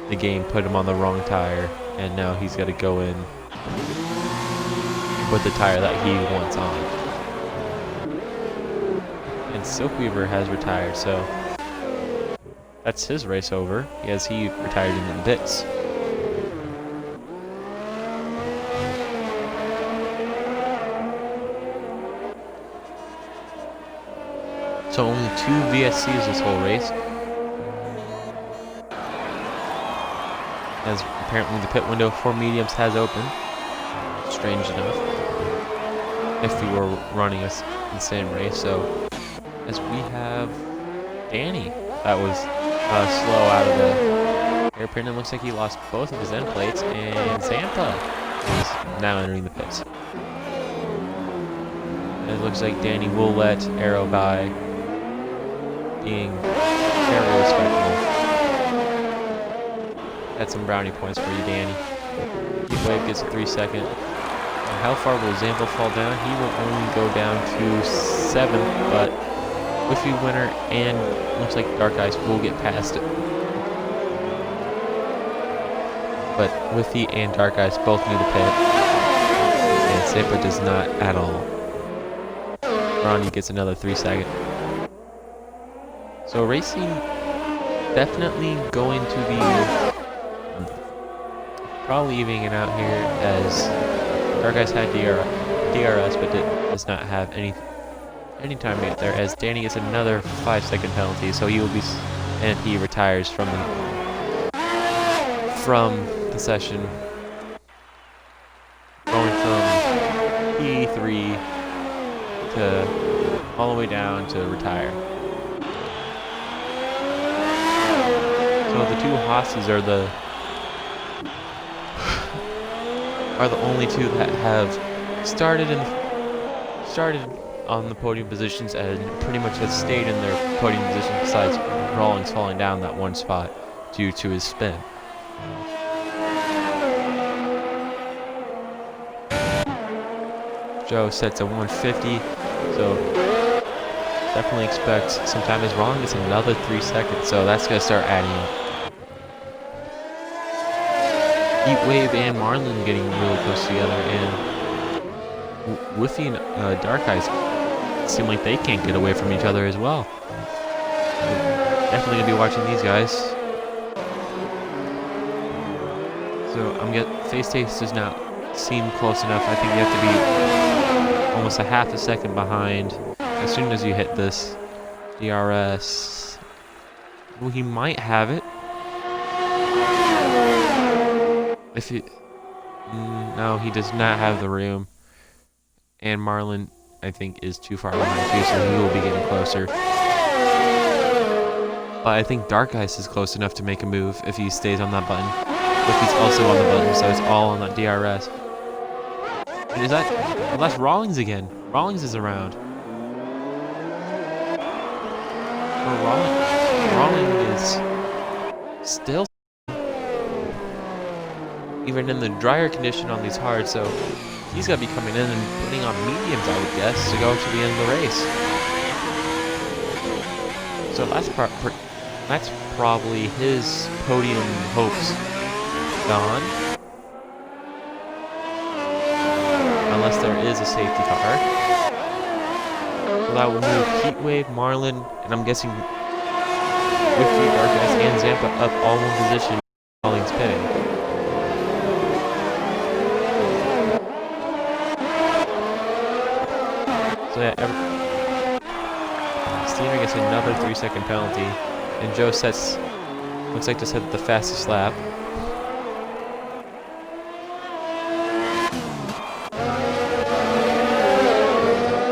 the game put him on the wrong tire and now he's got to go in with the tire that he wants on. And Silkweaver has retired, so that's his race over, as he retired in the pits. So only 2 VSCs this whole race. As apparently the pit window for mediums has opened. Strange enough. If we were running the same race. So as we have Danny. That was slow out of the hairpin. It looks like he lost both of his end plates. And Zampa now entering the pits. And it looks like Danny will let Arrow by, being very respectful. Got some brownie points for you, Danny. Heatwave gets a 3-second. And how far will Zambo fall down? He will only go down to 7th, but Whiffy winner and looks like Dark Ice will get past it. But Whiffy and Dark Ice both need the pit. And Zambo does not at all. Ronnie gets another 3-second. So racing definitely going to be probably evening it out here, as Dark Ice had DRS but does not have any time to get there, as Danny gets another 5-second penalty, so he will be, and he retires from the session, going from P3 to all the way down to retire. So the two Hosses are the only two that have started on the podium positions and pretty much have stayed in their podium position, besides Rawlings falling down that one spot due to his spin. Joe sets at 150, so definitely expect some time as Rawlings gets another 3 seconds, so that's going to start adding up. Heatwave and Marlin getting really close together, and Whiffy and Dark Ice seem like they can't get away from each other as well. Definitely gonna be watching these guys. So Face Taste does not seem close enough. I think you have to be almost a half a second behind as soon as you hit this DRS. Well, he might have it. No, he does not have the room. And Marlin, I think, is too far behind too, so he will be getting closer. But I think Dark Ice is close enough to make a move if he stays on that button. If he's also on the button, so it's all on that DRS. And is that... Well, that's Rawlings again. Rawlings is around. Well, Rawlings is still... even in the drier condition on these hards, so he's got to be coming in and putting on mediums, I would guess, to go to the end of the race. So that's probably his podium hopes gone, unless there is a safety car. So that will move Heatwave, Marlin, and I'm guessing Whiffy, Dark Ice, and Zampa up all in position. Rawlings pitting. So yeah, Steiner gets another 3-second penalty, and Joe looks like to set the fastest lap.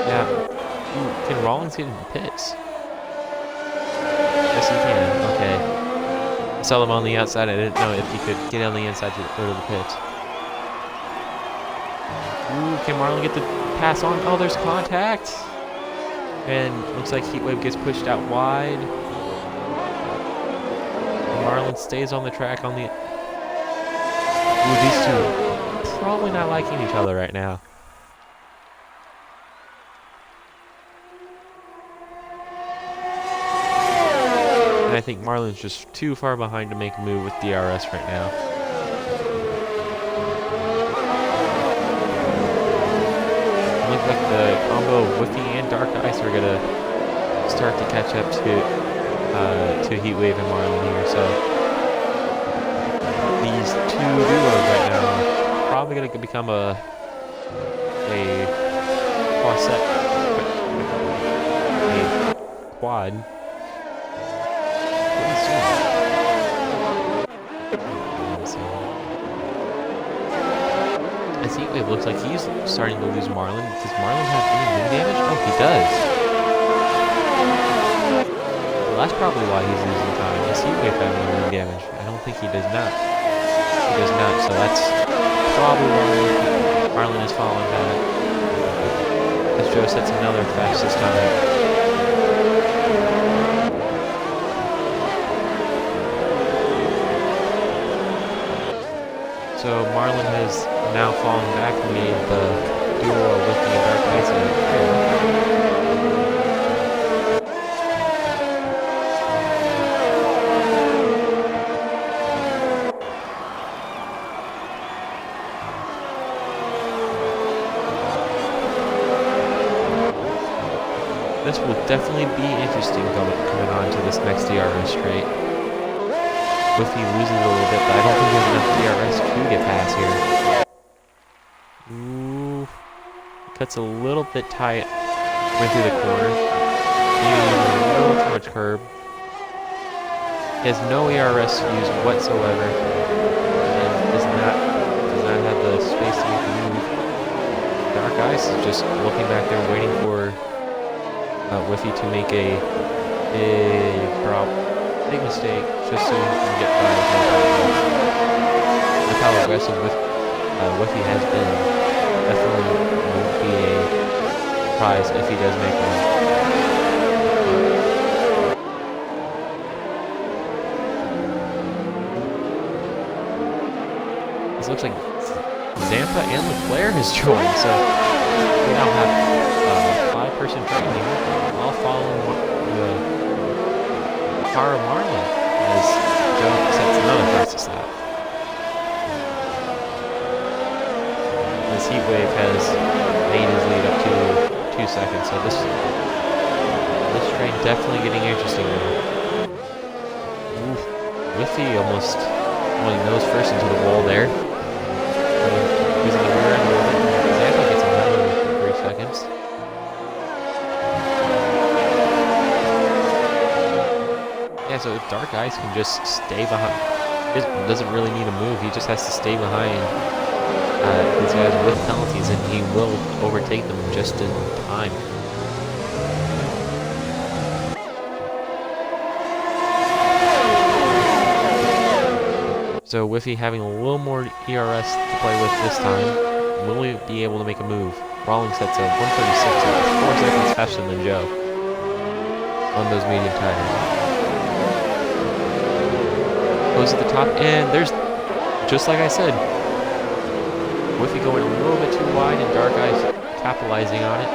Yeah, can Rawlings get in the pits? Yes, he can. Okay. I saw him on the outside. I didn't know if he could get on the inside to go to the pits. Ooh, can Marlin get the pass on? Oh, there's contact. And looks like Heatwave gets pushed out wide. And Marlin stays on the track on the... Ooh, these two are probably not liking each other right now. And I think Marlin's just too far behind to make a move with DRS right now. Looks like the combo of Whiffy and Dark Ice are gonna start to catch up to Heatwave and Marlin here. So these two duos right now are probably gonna become a quad pretty soon. As Heatwave looks like he's starting to lose Marlin. Does Marlin have any wind damage? Oh, he does. Well, that's probably why he's losing time. Does Heatwave have any wind damage? I don't think he does not. He does not, so that's probably why Marlin is falling back. As Joe sets another fastest time. So Marlin has now fallen back and made the duo with the Dark Knights in the clear. This will definitely be interesting coming on to this next DRS straight. If he loses a little bit, but I don't think there's enough DRS to get past here. Ooh, cuts a little bit tight. Went through the corner. Maybe a little too much curb. He has no ERS use whatsoever, and does not have the space to make the move. Dark Ice is just looking back there, waiting for Whiffy to make a big mistake, just so he can get by. Look how aggressive Whiffy has been. Definitely won't be a surprise if he does make one. This looks like Zampa and Leclerc has joined, so we now have a 5-person training, all following the car of Marlin as Joe sets another fastest lap. This heat wave has made his lead up to 2 seconds, so this train definitely getting interesting now. Oof, Whiffy almost going nose first into the wall there. Using the rear end a little bit. Zampa gets another 3 seconds. Yeah, so if Dark Ice can just stay behind, he doesn't really need to move, he just has to stay behind these guys with penalties and he will overtake them just in time. So Whiffy having a little more ERS to play with this time, will he be able to make a move? Rawlings sets a 136, so 4 seconds faster than Joe on those medium tires. Goes to the top, and there's, just like I said, Whiffy going a little bit too wide and Dark Ice capitalizing on it.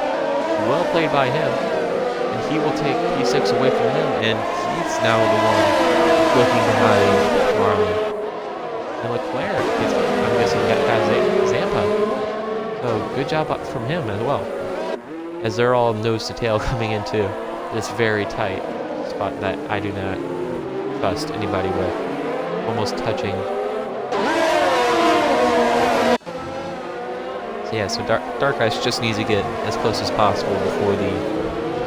Well played by him, and he will take P6 away from him, and he's now the one looking behind Marlin. And Leclerc, I'm guessing, got past Zampa. So good job from him as well. As they're all nose to tail coming into this very tight spot that I do not trust anybody with. Almost touching. So yeah, so Dark Ice just needs to get as close as possible before the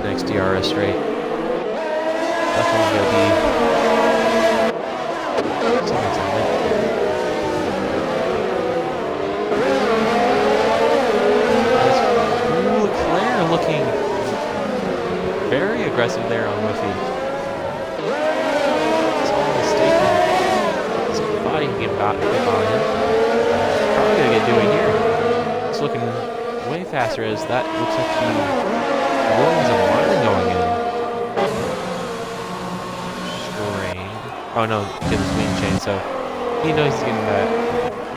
next DRS straight. Definitely going to be something's in it. Leclerc looking very aggressive there on Whiffy. It's all mistaken. His body can get by him. Probably gonna get doing here. It's looking way faster as that looks like the Williams and Martin going in. Strain. Oh no, get his wing chain, so he knows he's getting that.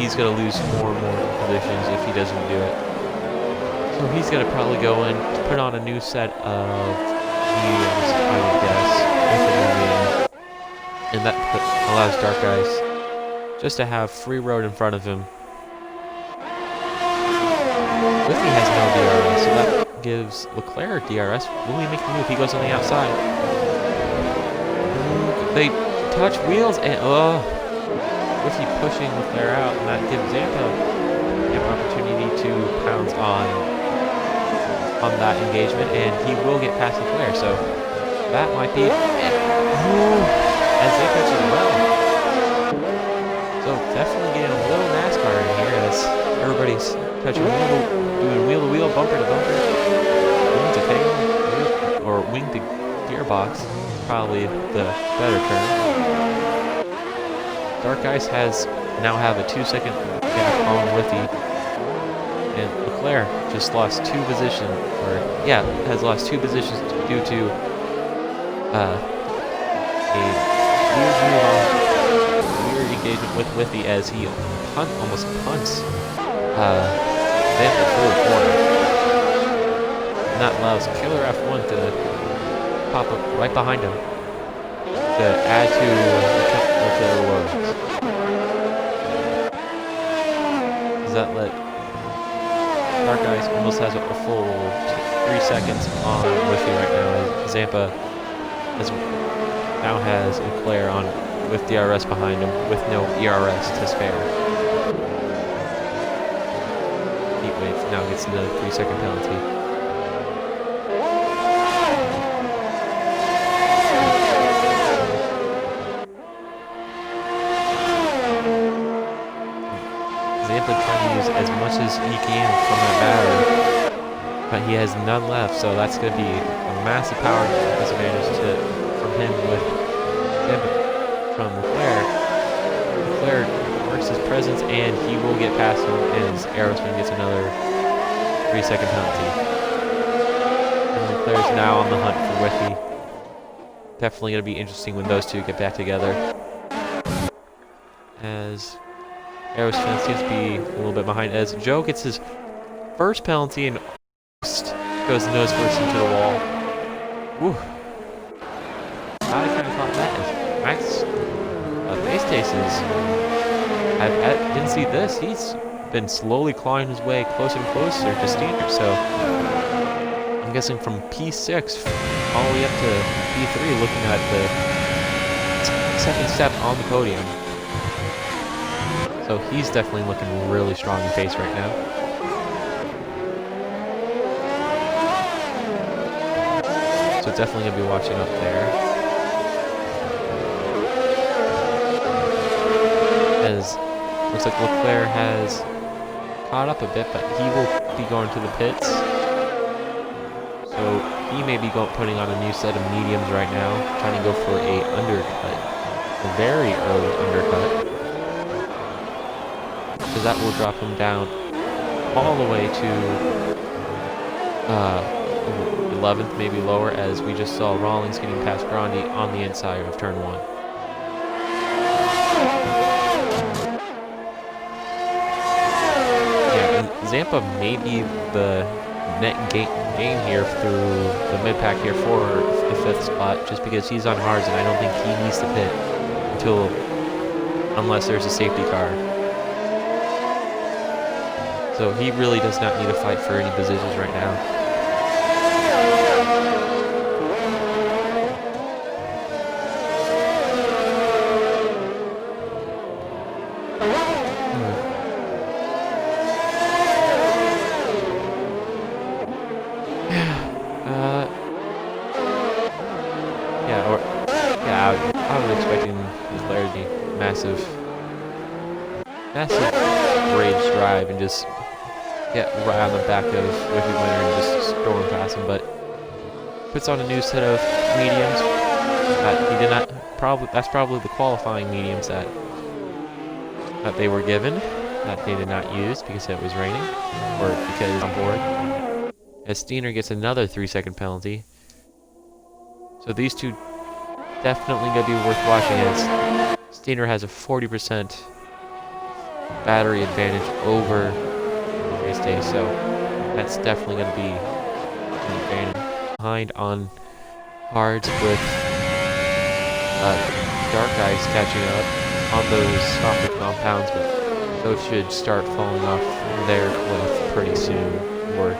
He's gonna lose more and more positions if he doesn't do it. So he's going to probably go in to put on a new set of wheels, I would guess, and that allows Dark Ice just to have free road in front of him. Whiffy has no DRS, so that gives Leclerc DRS. Will he make the move? He goes on the outside. They touch wheels, and Whiffy pushing Leclerc out, and that gives Zampa an opportunity to pounce on that engagement, and he will get past Leclerc, so that might be as they touch as well. So definitely getting a little NASCAR in here as everybody's touching doing wheel to wheel, bumper to bumper, wing to tail, or wing to gearbox, probably the better term. Dark Ice now have a 2-second gap on Withy. And Leclerc just lost 2 positions, has lost 2 positions due to a weird engagement with Withy as he almost punts Zampa through the corner. And that allows Killer F1 to pop up right behind him to add to the woes. Does that let Dark Eyes almost has a full 3 seconds on Withy right now. Zampa now has Leclerc on with DRS behind him with no ERS to spare. Heatwave now gets another 3-second penalty. Zampa trying to use as much as he can from that battery, but he has none left, so that's going to be a massive power disadvantage from him with Zampa. From Leclerc. Leclerc works his presence and he will get past him, and Aerosmith gets another 3-second penalty. And Leclerc's now on the hunt for Withy. Definitely going to be interesting when those two get back together. As Aerosmith seems to be a little bit behind, as Joe gets his first penalty and goes nose first into the wall. Whew. I kind of thought that. Max Base Tastes didn't see this. He's been slowly clawing his way closer and closer to Steiner. So I'm guessing from P6 all the way up to P3, looking at the second step on the podium. So he's definitely looking really strong in pace right now. So definitely gonna be watching up there. As looks like Leclerc has caught up a bit, but he will be going to the pits. So he may be putting on a new set of mediums right now, trying to go for a undercut, a very early undercut. So that will drop him down all the way to 11th, maybe lower, as we just saw Rawlings getting past Grandi on the inside of turn 1. Zampa may be the net gain here through the mid-pack here for the 5th spot, just because he's on hards and I don't think he needs to pit unless there's a safety car. So he really does not need to fight for any positions right now. I was expecting Leclerc to be massive rage drive and just get right on the back of Withy Winner and just storm past him, but puts on a new set of mediums that he did not that's probably the qualifying mediums that they were given that they did not use because it was raining or because on board. As Steiner gets another 3-second penalty. So these two definitely going to be worth watching, as Steiner has a 40% battery advantage over race day, so that's definitely going to be an advantage. Behind on hards with Dark Eyes catching up on those softer compounds, but those should start falling off their cliff pretty soon, or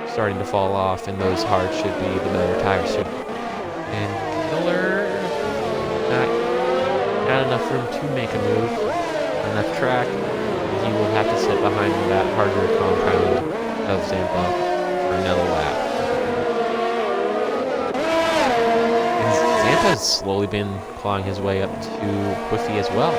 starting to fall off, and those hards should be the better tires soon. And Killer, not enough room to make a move, enough track, and he will have to sit behind that harder compound of Zampa for another lap. And Zampa's slowly been clawing his way up to Withy as well.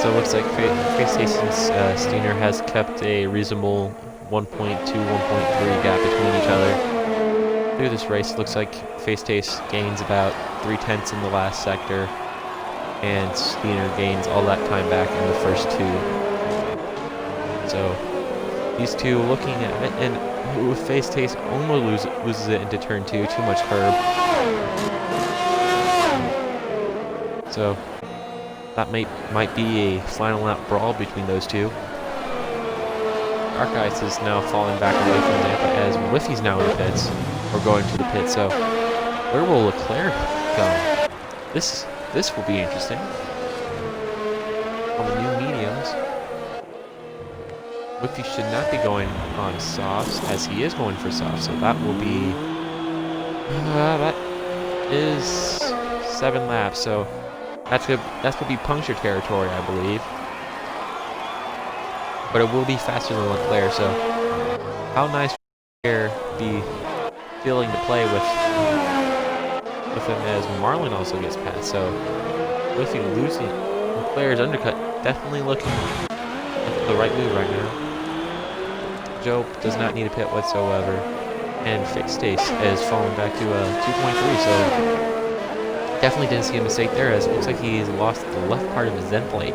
So it looks looks like Face Station's Steiner has kept a reasonable 1.2, 1.3 gap between each other. Through this race, it looks like Face Taste gains about 3/10 in the last sector, and Steiner gains all that time back in the first two. So these two looking at it, and with Face Taste almost loses it into turn 2, too much curb. So that might be a final lap brawl between those two. Dark Ice is now falling back away from Zampa as Whiffy's now in the pits, or going to the pit. So where will Leclerc go? This will be interesting. On the new mediums, Whiffy should not be going on softs, as he is going for softs. So that will be that is 7 laps. So that's gonna be puncture territory, I believe. But it will be faster than Leclerc, so how nice will be feeling to play with him as Marlin also gets passed. So Whiffy losing Leclerc's undercut, definitely looking like the right move right now. Joe does not need a pit whatsoever, and Face Taste is falling back to 2.3. So definitely didn't see a mistake there, as it looks like he's lost the left part of his end plate.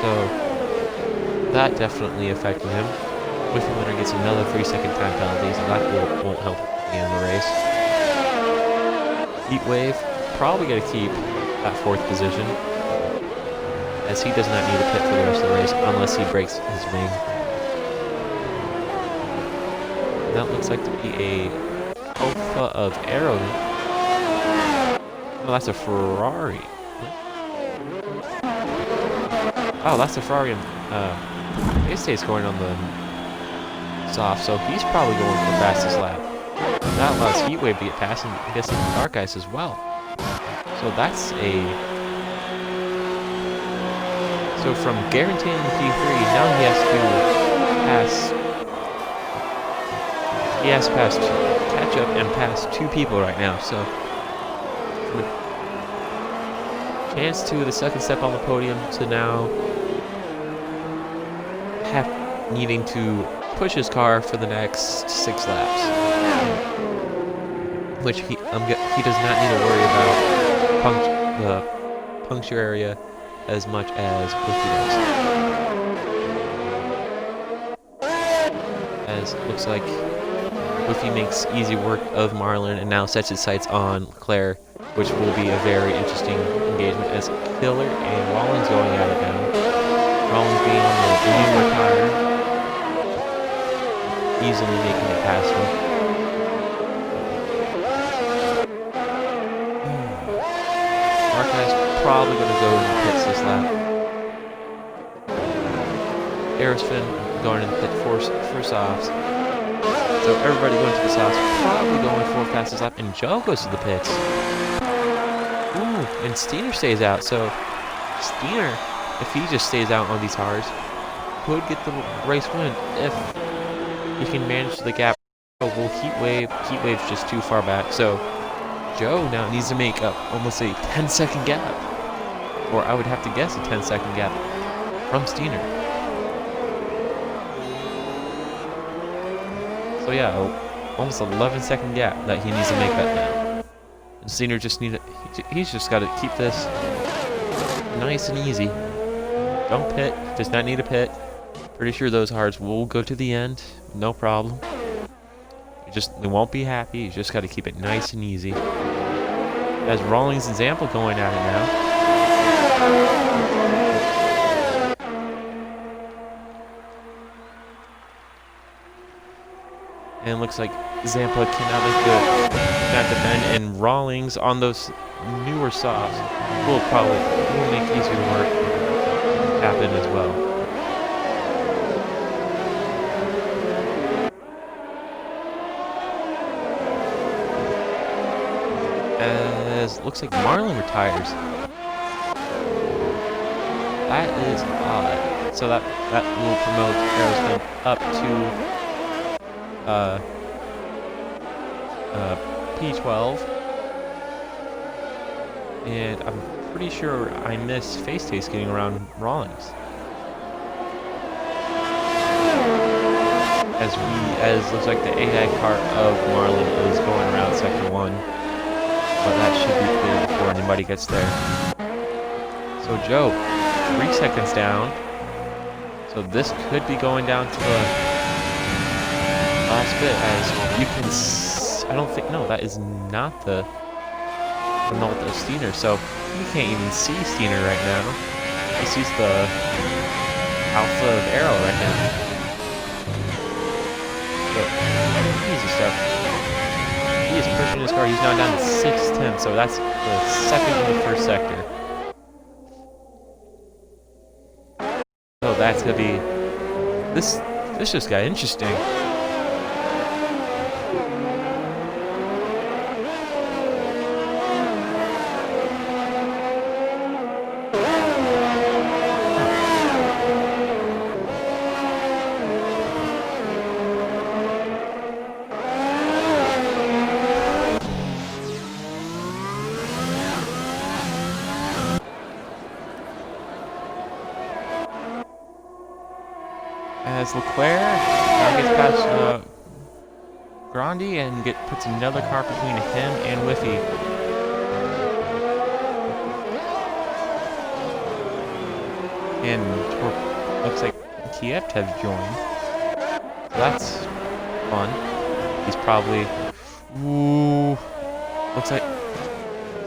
So that definitely affected him. Whiffy winner gets another 3-second time penalty, so that won't help in the race. Heat Wave probably going to keep that 4th position, as he does not need a pit for the rest of the race unless he breaks his wing. That looks like to be a Alpha of Arrow. Oh, that's a Ferrari. Oh, that's the Ferrari and Face Taste going on the soft, so he's probably going for the fastest lap. That allows Heat Wave to get past, and I'm guessing Dark Ice as well. So that's so from guaranteeing the P3, now he has to catch up and pass 2 people right now. So chance to the 2nd step on the podium to now needing to push his car for the next 6 laps, which he does not need to worry about the puncture area as much as Whiffy does. As it looks like Whiffy makes easy work of Marlin and now sets his sights on Leclerc, which will be a very interesting engagement, as Killer and Rollins going at it now. Rollins being on the newer tire, easily making it past him. Dark Eye's probably going to go in the pits this lap. Aerosfin going in the pit for softs. So everybody going to the softs, probably going for fastest lap, and Joe goes to the pits. Ooh, and Steiner stays out. So Steiner, if he just stays out on these hards, could get the race win if he can manage the gap. Oh, well, Heat Wave's just too far back. So Joe now needs to make up almost a 10-second gap, or I would have to guess a 10-second gap from Steiner. So yeah, almost 11-second gap that he needs to make that now. And Steiner he's just got to keep this nice and easy. Don't pit, does not need a pit. Pretty sure those hards will go to the end, no problem. They won't be happy, you just got to keep it nice and easy. As Rawlings and Zampa going at it now. And it looks like Zampa cannot defend, and Rawlings on those newer softs will make easier work happen as well. As looks like Marlin retires. That is odd. So that will promote Aerosmith up to P12. And I'm pretty sure I missed Face Taste getting around Rawlings. As looks like the AI cart of Marlin is going around sector 1. But that should be clear before anybody gets there. So Joe, 3 seconds down. So this could be going down to the last bit, as you can I don't think, no, that is not the result of Steiner. So you can't even see Steiner right now. He sees the alpha of Arrow right now. But easy stuff. He is pushing his car. He's now down to 6/10, so that's the second in the first sector. So that's gonna be this just got interesting. As Leclerc now gets past Grandi and puts another car between him and Whiffy. And looks like Kiev has joined. So that's fun. He's probably... Ooh. Looks like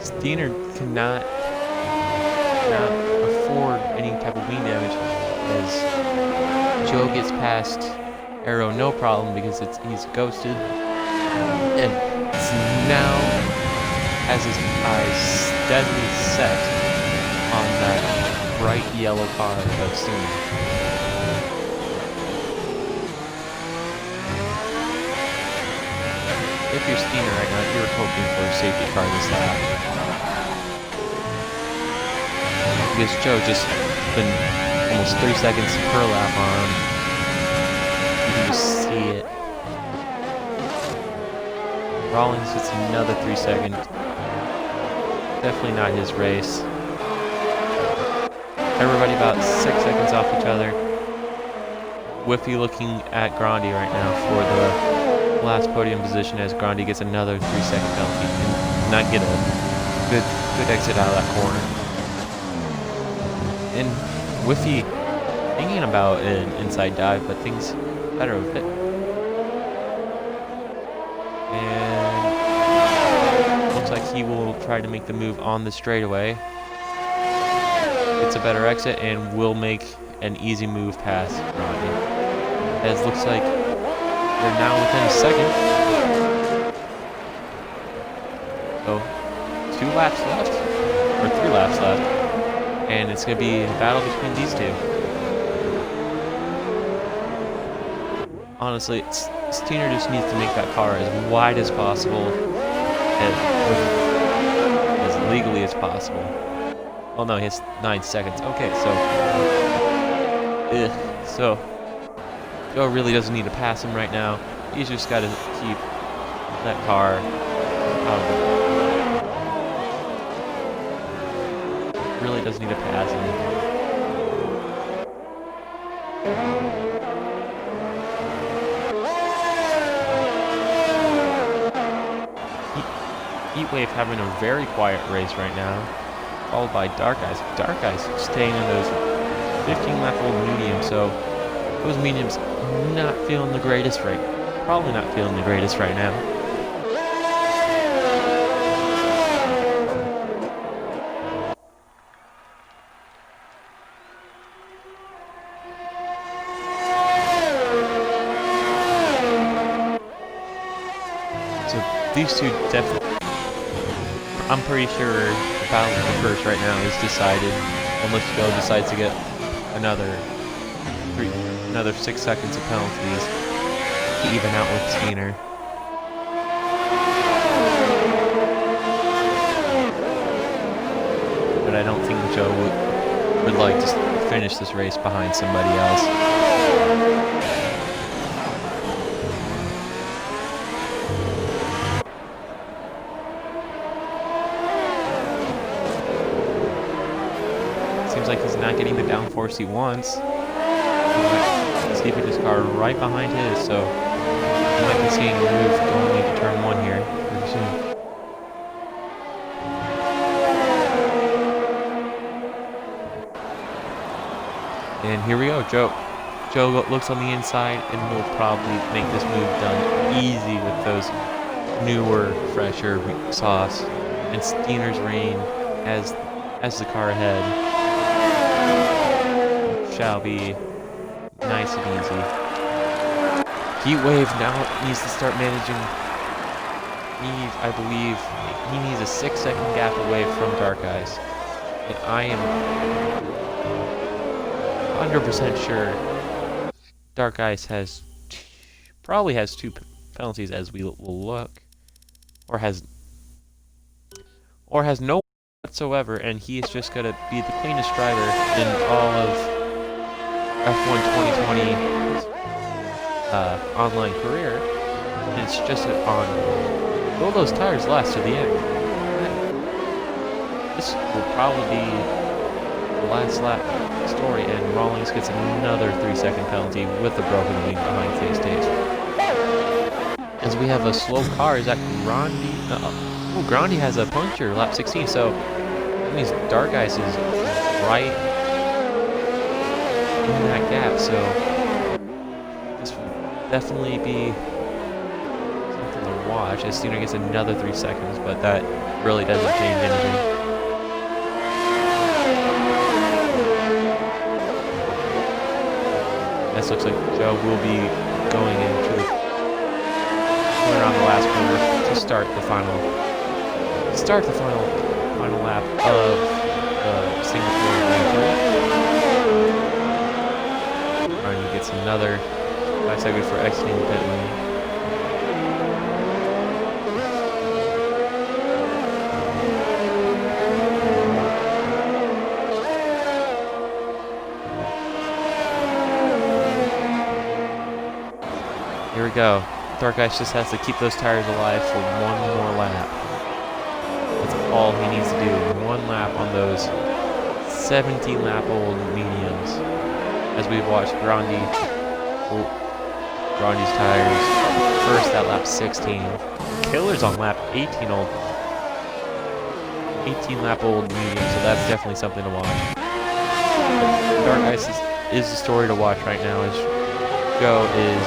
Steiner cannot afford any type of wing damage, as Joe gets past Arrow no problem because he's ghosted, and now has his eyes steadily set on that bright yellow car of Steiner. If you're Steiner right now, you're hoping for a safety car this lap. Because Joe just been almost 3 seconds per lap on. You can just see it. Rawlings gets another 3 seconds. Definitely not his race. Everybody about 6 seconds off each other. Whiffy looking at Grandi right now for the last podium position, as Grandi gets another 3-second penalty and not get a good exit out of that corner. And Whiffy thinking about an inside dive, but thinks better of it. And looks like he will try to make the move on the straightaway. It's a better exit and will make an easy move past Grandi. As looks like they're now within a second. So 2 laps left, or 3 laps left. And it's going to be a battle between these two. Honestly, Steiner just needs to make that car as wide as possible, as legally as possible. Oh no, he has 9 seconds. Okay, so Joe really doesn't need to pass him right now. He's just got to keep that car out of the... Really doesn't need to pass him. Heatwave having a very quiet race right now, followed by Dark Eyes. Dark Eyes staying in those 15-lap-old mediums, so those mediums not feeling the greatest probably not feeling the greatest right now. So these two definitely, I'm pretty sure the battle for first right now is decided, unless Joe decides to get another 6 seconds of penalties to even out with Steiner. But I don't think Joe would like to finish this race behind somebody else. course he wants. Let's keep his car right behind his, so you might be seeing a move going into turn 1 here pretty soon. And here we go, Joe. Joe looks on the inside and will probably make this move done easy with those newer, fresher sauce. And Steiner's reign as the car ahead shall be nice and easy. Heatwave now needs to start managing. I believe he needs a 6-second gap away from Dark Eyes. And I am 100% sure Dark Eyes probably has 2 penalties as we will look, or has no whatsoever, and he is just gonna be the cleanest driver in all of F1 2020's online career. And it's just will those tires last to the end? This will probably be the last lap story, and Rawlings gets another 3-second penalty with the broken wing behind face stage. As we have a slow car, is that Grandi? Oh, Grandi has a puncture, lap 16, so that means Dark Eyes is right in that gap, so this will definitely be something to watch as Steiner gets another 3 seconds, but that really doesn't change anything. This looks like Joe will be going into around the last corner to start the final lap of the Sinapore Grand Prix. Arnie gets another 5 seconds for exiting the pit lane. Here we go. Dark Eyes just has to keep those tires alive for one more lap. That's all he needs to do. One lap on those 17-lap-old mediums. As we've watched Grandi's tires first at lap 16. Killer's on lap 18-lap-old medium, so that's definitely something to watch. Dark Eyes is the story to watch right now, as Joe is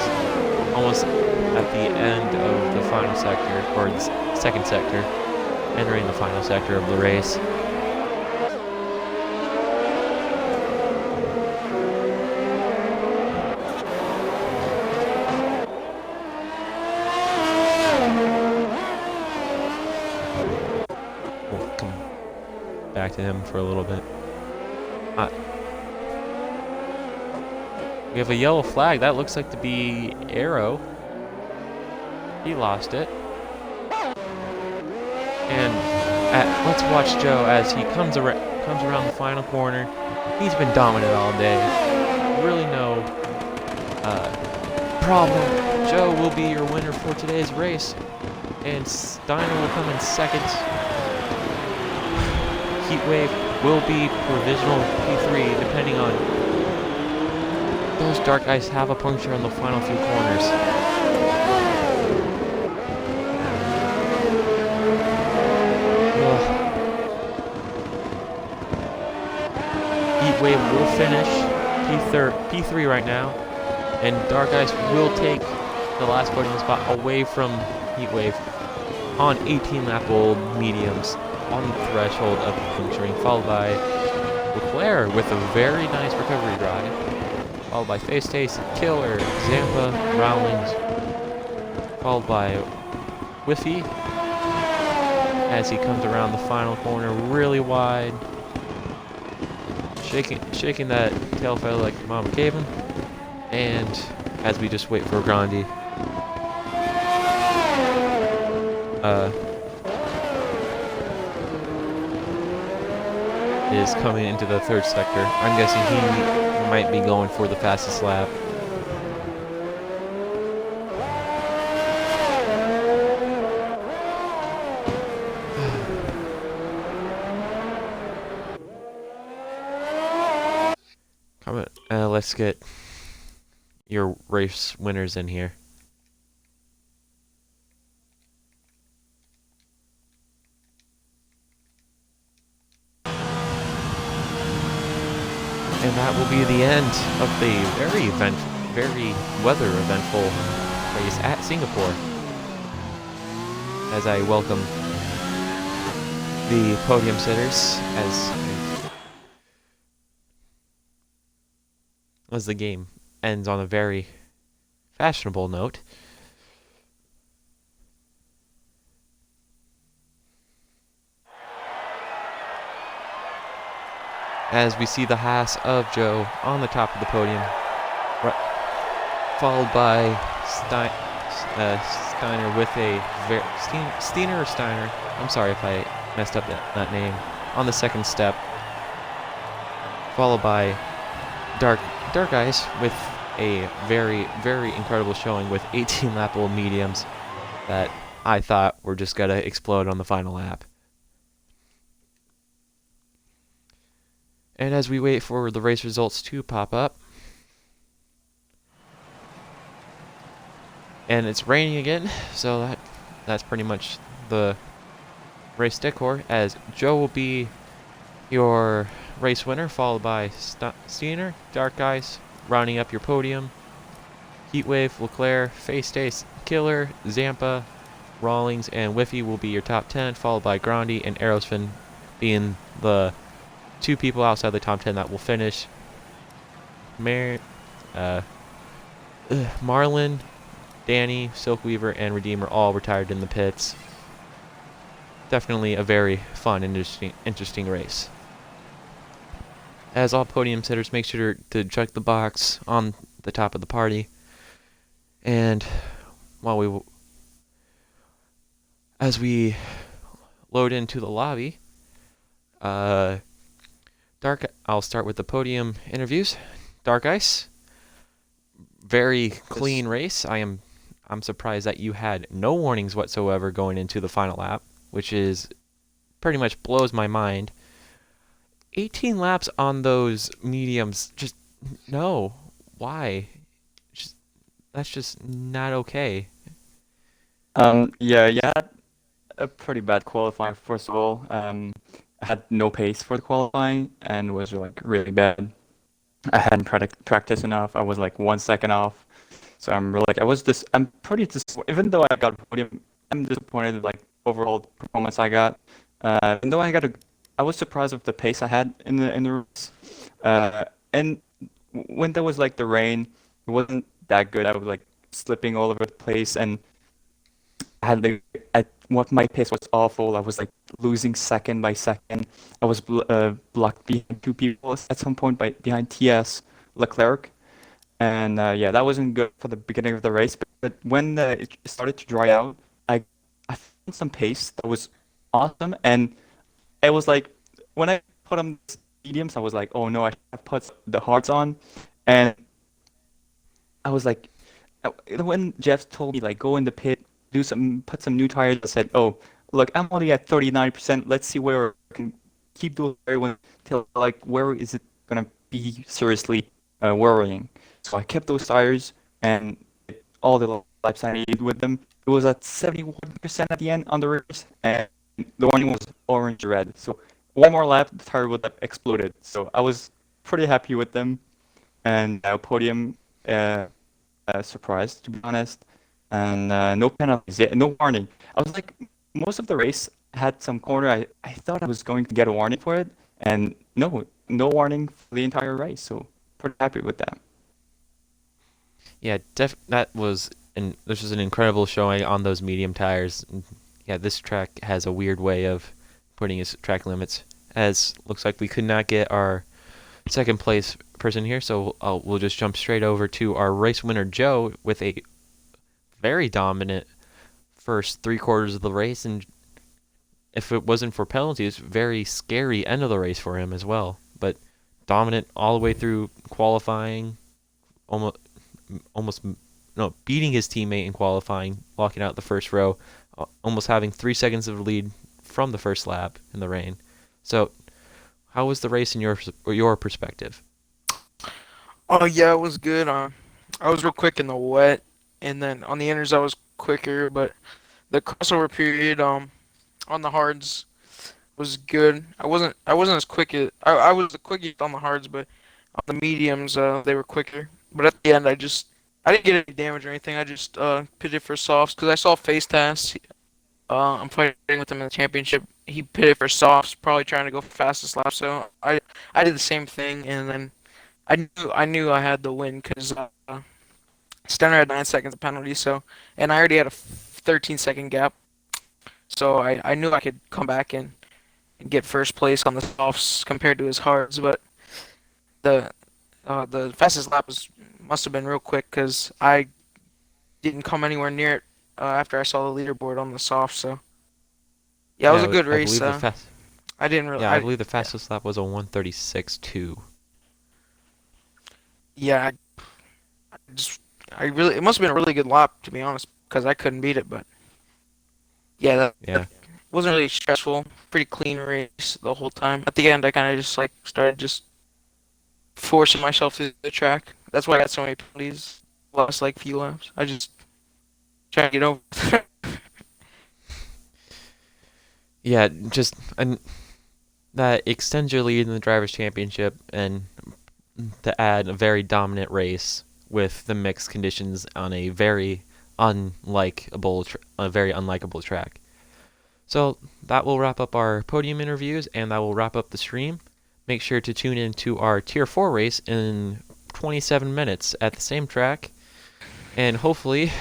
almost at the end of the final sector, or the second sector, entering the final sector of the race. We'll come back to him for a little bit. We have a yellow flag. That looks like to be Arrow. He lost it. And let's watch Joe as he comes around the final corner. He's been dominant all day. Really no problem. Joe will be your winner for today's race. And Steiner will come in second. Heatwave will be provisional P3 depending on those Dark Eyes have a puncture on the final few corners. Heatwave will finish P3 right now, and Dark Eyes will take the last podium spot away from Heatwave on 18-lap-old mediums on the threshold of puncturing, followed by Leclerc with a very nice recovery drive. Followed by Face Taste, Killer, Zampa, Rowlings, followed by Whiffy as he comes around the final corner really wide, shaking that tail feather like Mama gave him, and as we just wait for Grandi. Is coming into the third sector. I'm guessing he might be going for the fastest lap. let's get your race winners in here. And that will be the end of the very weather eventful race at Singapore. As I welcome the podium sitters as the game ends on a very fashionable note. As we see the Haas of Joe on the top of the podium, followed by Steiner with a Steiner or Steiner. I'm sorry if I messed up that name. On the second step, followed by Dark Ice with a very incredible showing with 18 lappable mediums that I thought were just gonna explode on the final lap. And as we wait for the race results to pop up, and it's raining again, so that's pretty much the race decor, as Joe will be your race winner, followed by Steiner, Dark Ice, rounding up your podium, Heatwave, Leclerc, Face Dace, Killer, Zampa, Rawlings, and Whiffy will be your top 10, followed by Grandi and Aerosfin being the two people outside the top 10 that will finish. Marlin, Danny, Silkweaver, and Redeemer all retired in the pits. Definitely a very fun, interesting race. As all podium sitters, make sure to check the box on the top of the party. And as we load into the lobby, I'll start with the podium interviews. Dark Ice, very clean race. I'm surprised that you had no warnings whatsoever going into the final lap, which is pretty much blows my mind. 18 laps on those mediums, just no. Why? That's just not okay. Yeah, you had a pretty bad qualifying, first of all. I had no pace for the qualifying and was like really bad. I hadn't practiced enough. I was like 1 second off. So I'm pretty disappointed. Even though I got a podium, I'm disappointed with like overall performance I got. Even though I was surprised with the pace I had in the race. And when there was like the rain, it wasn't that good. I was like slipping all over the place, and my pace was awful. I was like losing second by second. I was blocked behind two people at some point behind TS Leclerc, and yeah, that wasn't good for the beginning of the race. But when it started to dry out, I found some pace that was awesome, and it was like when I put on the mediums, I was like, oh no, I have put the hards on, and I was like, when Jeff told me like go in the pit, put some new tires, I said, oh look, I'm only at 39%. Let's see where I can keep doing very well till like where is it gonna be seriously worrying. So I kept those tires and all the laps I needed with them. It was at 71% at the end on the race, and the warning was orange red. So one more lap, the tire would have exploded. So I was pretty happy with them, and podium. Surprised, to be honest, and no penalties, no warning. I was like, most of the race had some corner. I thought I was going to get a warning for it, and no warning for the entire race. So pretty happy with that. Yeah, this was an incredible showing on those medium tires. Yeah, this track has a weird way of putting its track limits. As looks like we could not get our second place person here, so we'll just jump straight over to our race winner Joe with a very dominant first 3/4 of the race, and if it wasn't for penalties, very scary end of the race for him as well. But dominant all the way through qualifying, beating his teammate in qualifying, locking out the first row, almost having 3 seconds of lead from the first lap in the rain. So how was the race in your perspective? Oh yeah, it was good. I was real quick in the wet, and then on the inners I was quicker, but the crossover period on the hards was good. I wasn't as quick as I was the quickest on the hards, but on the mediums they were quicker. But at the end I didn't get any damage or anything. I just pitted for softs because I saw Face Task. I'm fighting with him in the championship. He pitted for softs, probably trying to go fastest lap. So I did the same thing, and then I knew I had the win because Stenner had 9 seconds of penalty. So and I already had a 13-second gap. So I knew I could come back and get first place on the softs compared to his hards. But the the fastest lap must have been real quick because I didn't come anywhere near it after I saw the leaderboard on the soft. So yeah, it was a good I race. believe the fast. I didn't really. Yeah, I believe the Yeah, fastest lap was a 136.2. yeah. Just I really. It must have been a really good lap to be honest because I couldn't beat it. But yeah, that Yeah, wasn't really stressful. Pretty clean race the whole time. At the end, I kind of just like started just forcing myself through the track. That's why I got so many penalties. Lost like few laps. I just trying to get over. yeah, just and that extends your lead in the drivers' championship, and to add a very dominant race with the mixed conditions on a very unlikable track. So that will wrap up our podium interviews, and that will wrap up the stream. Make sure to tune in to our Tier 4 race in 27 minutes at the same track, and hopefully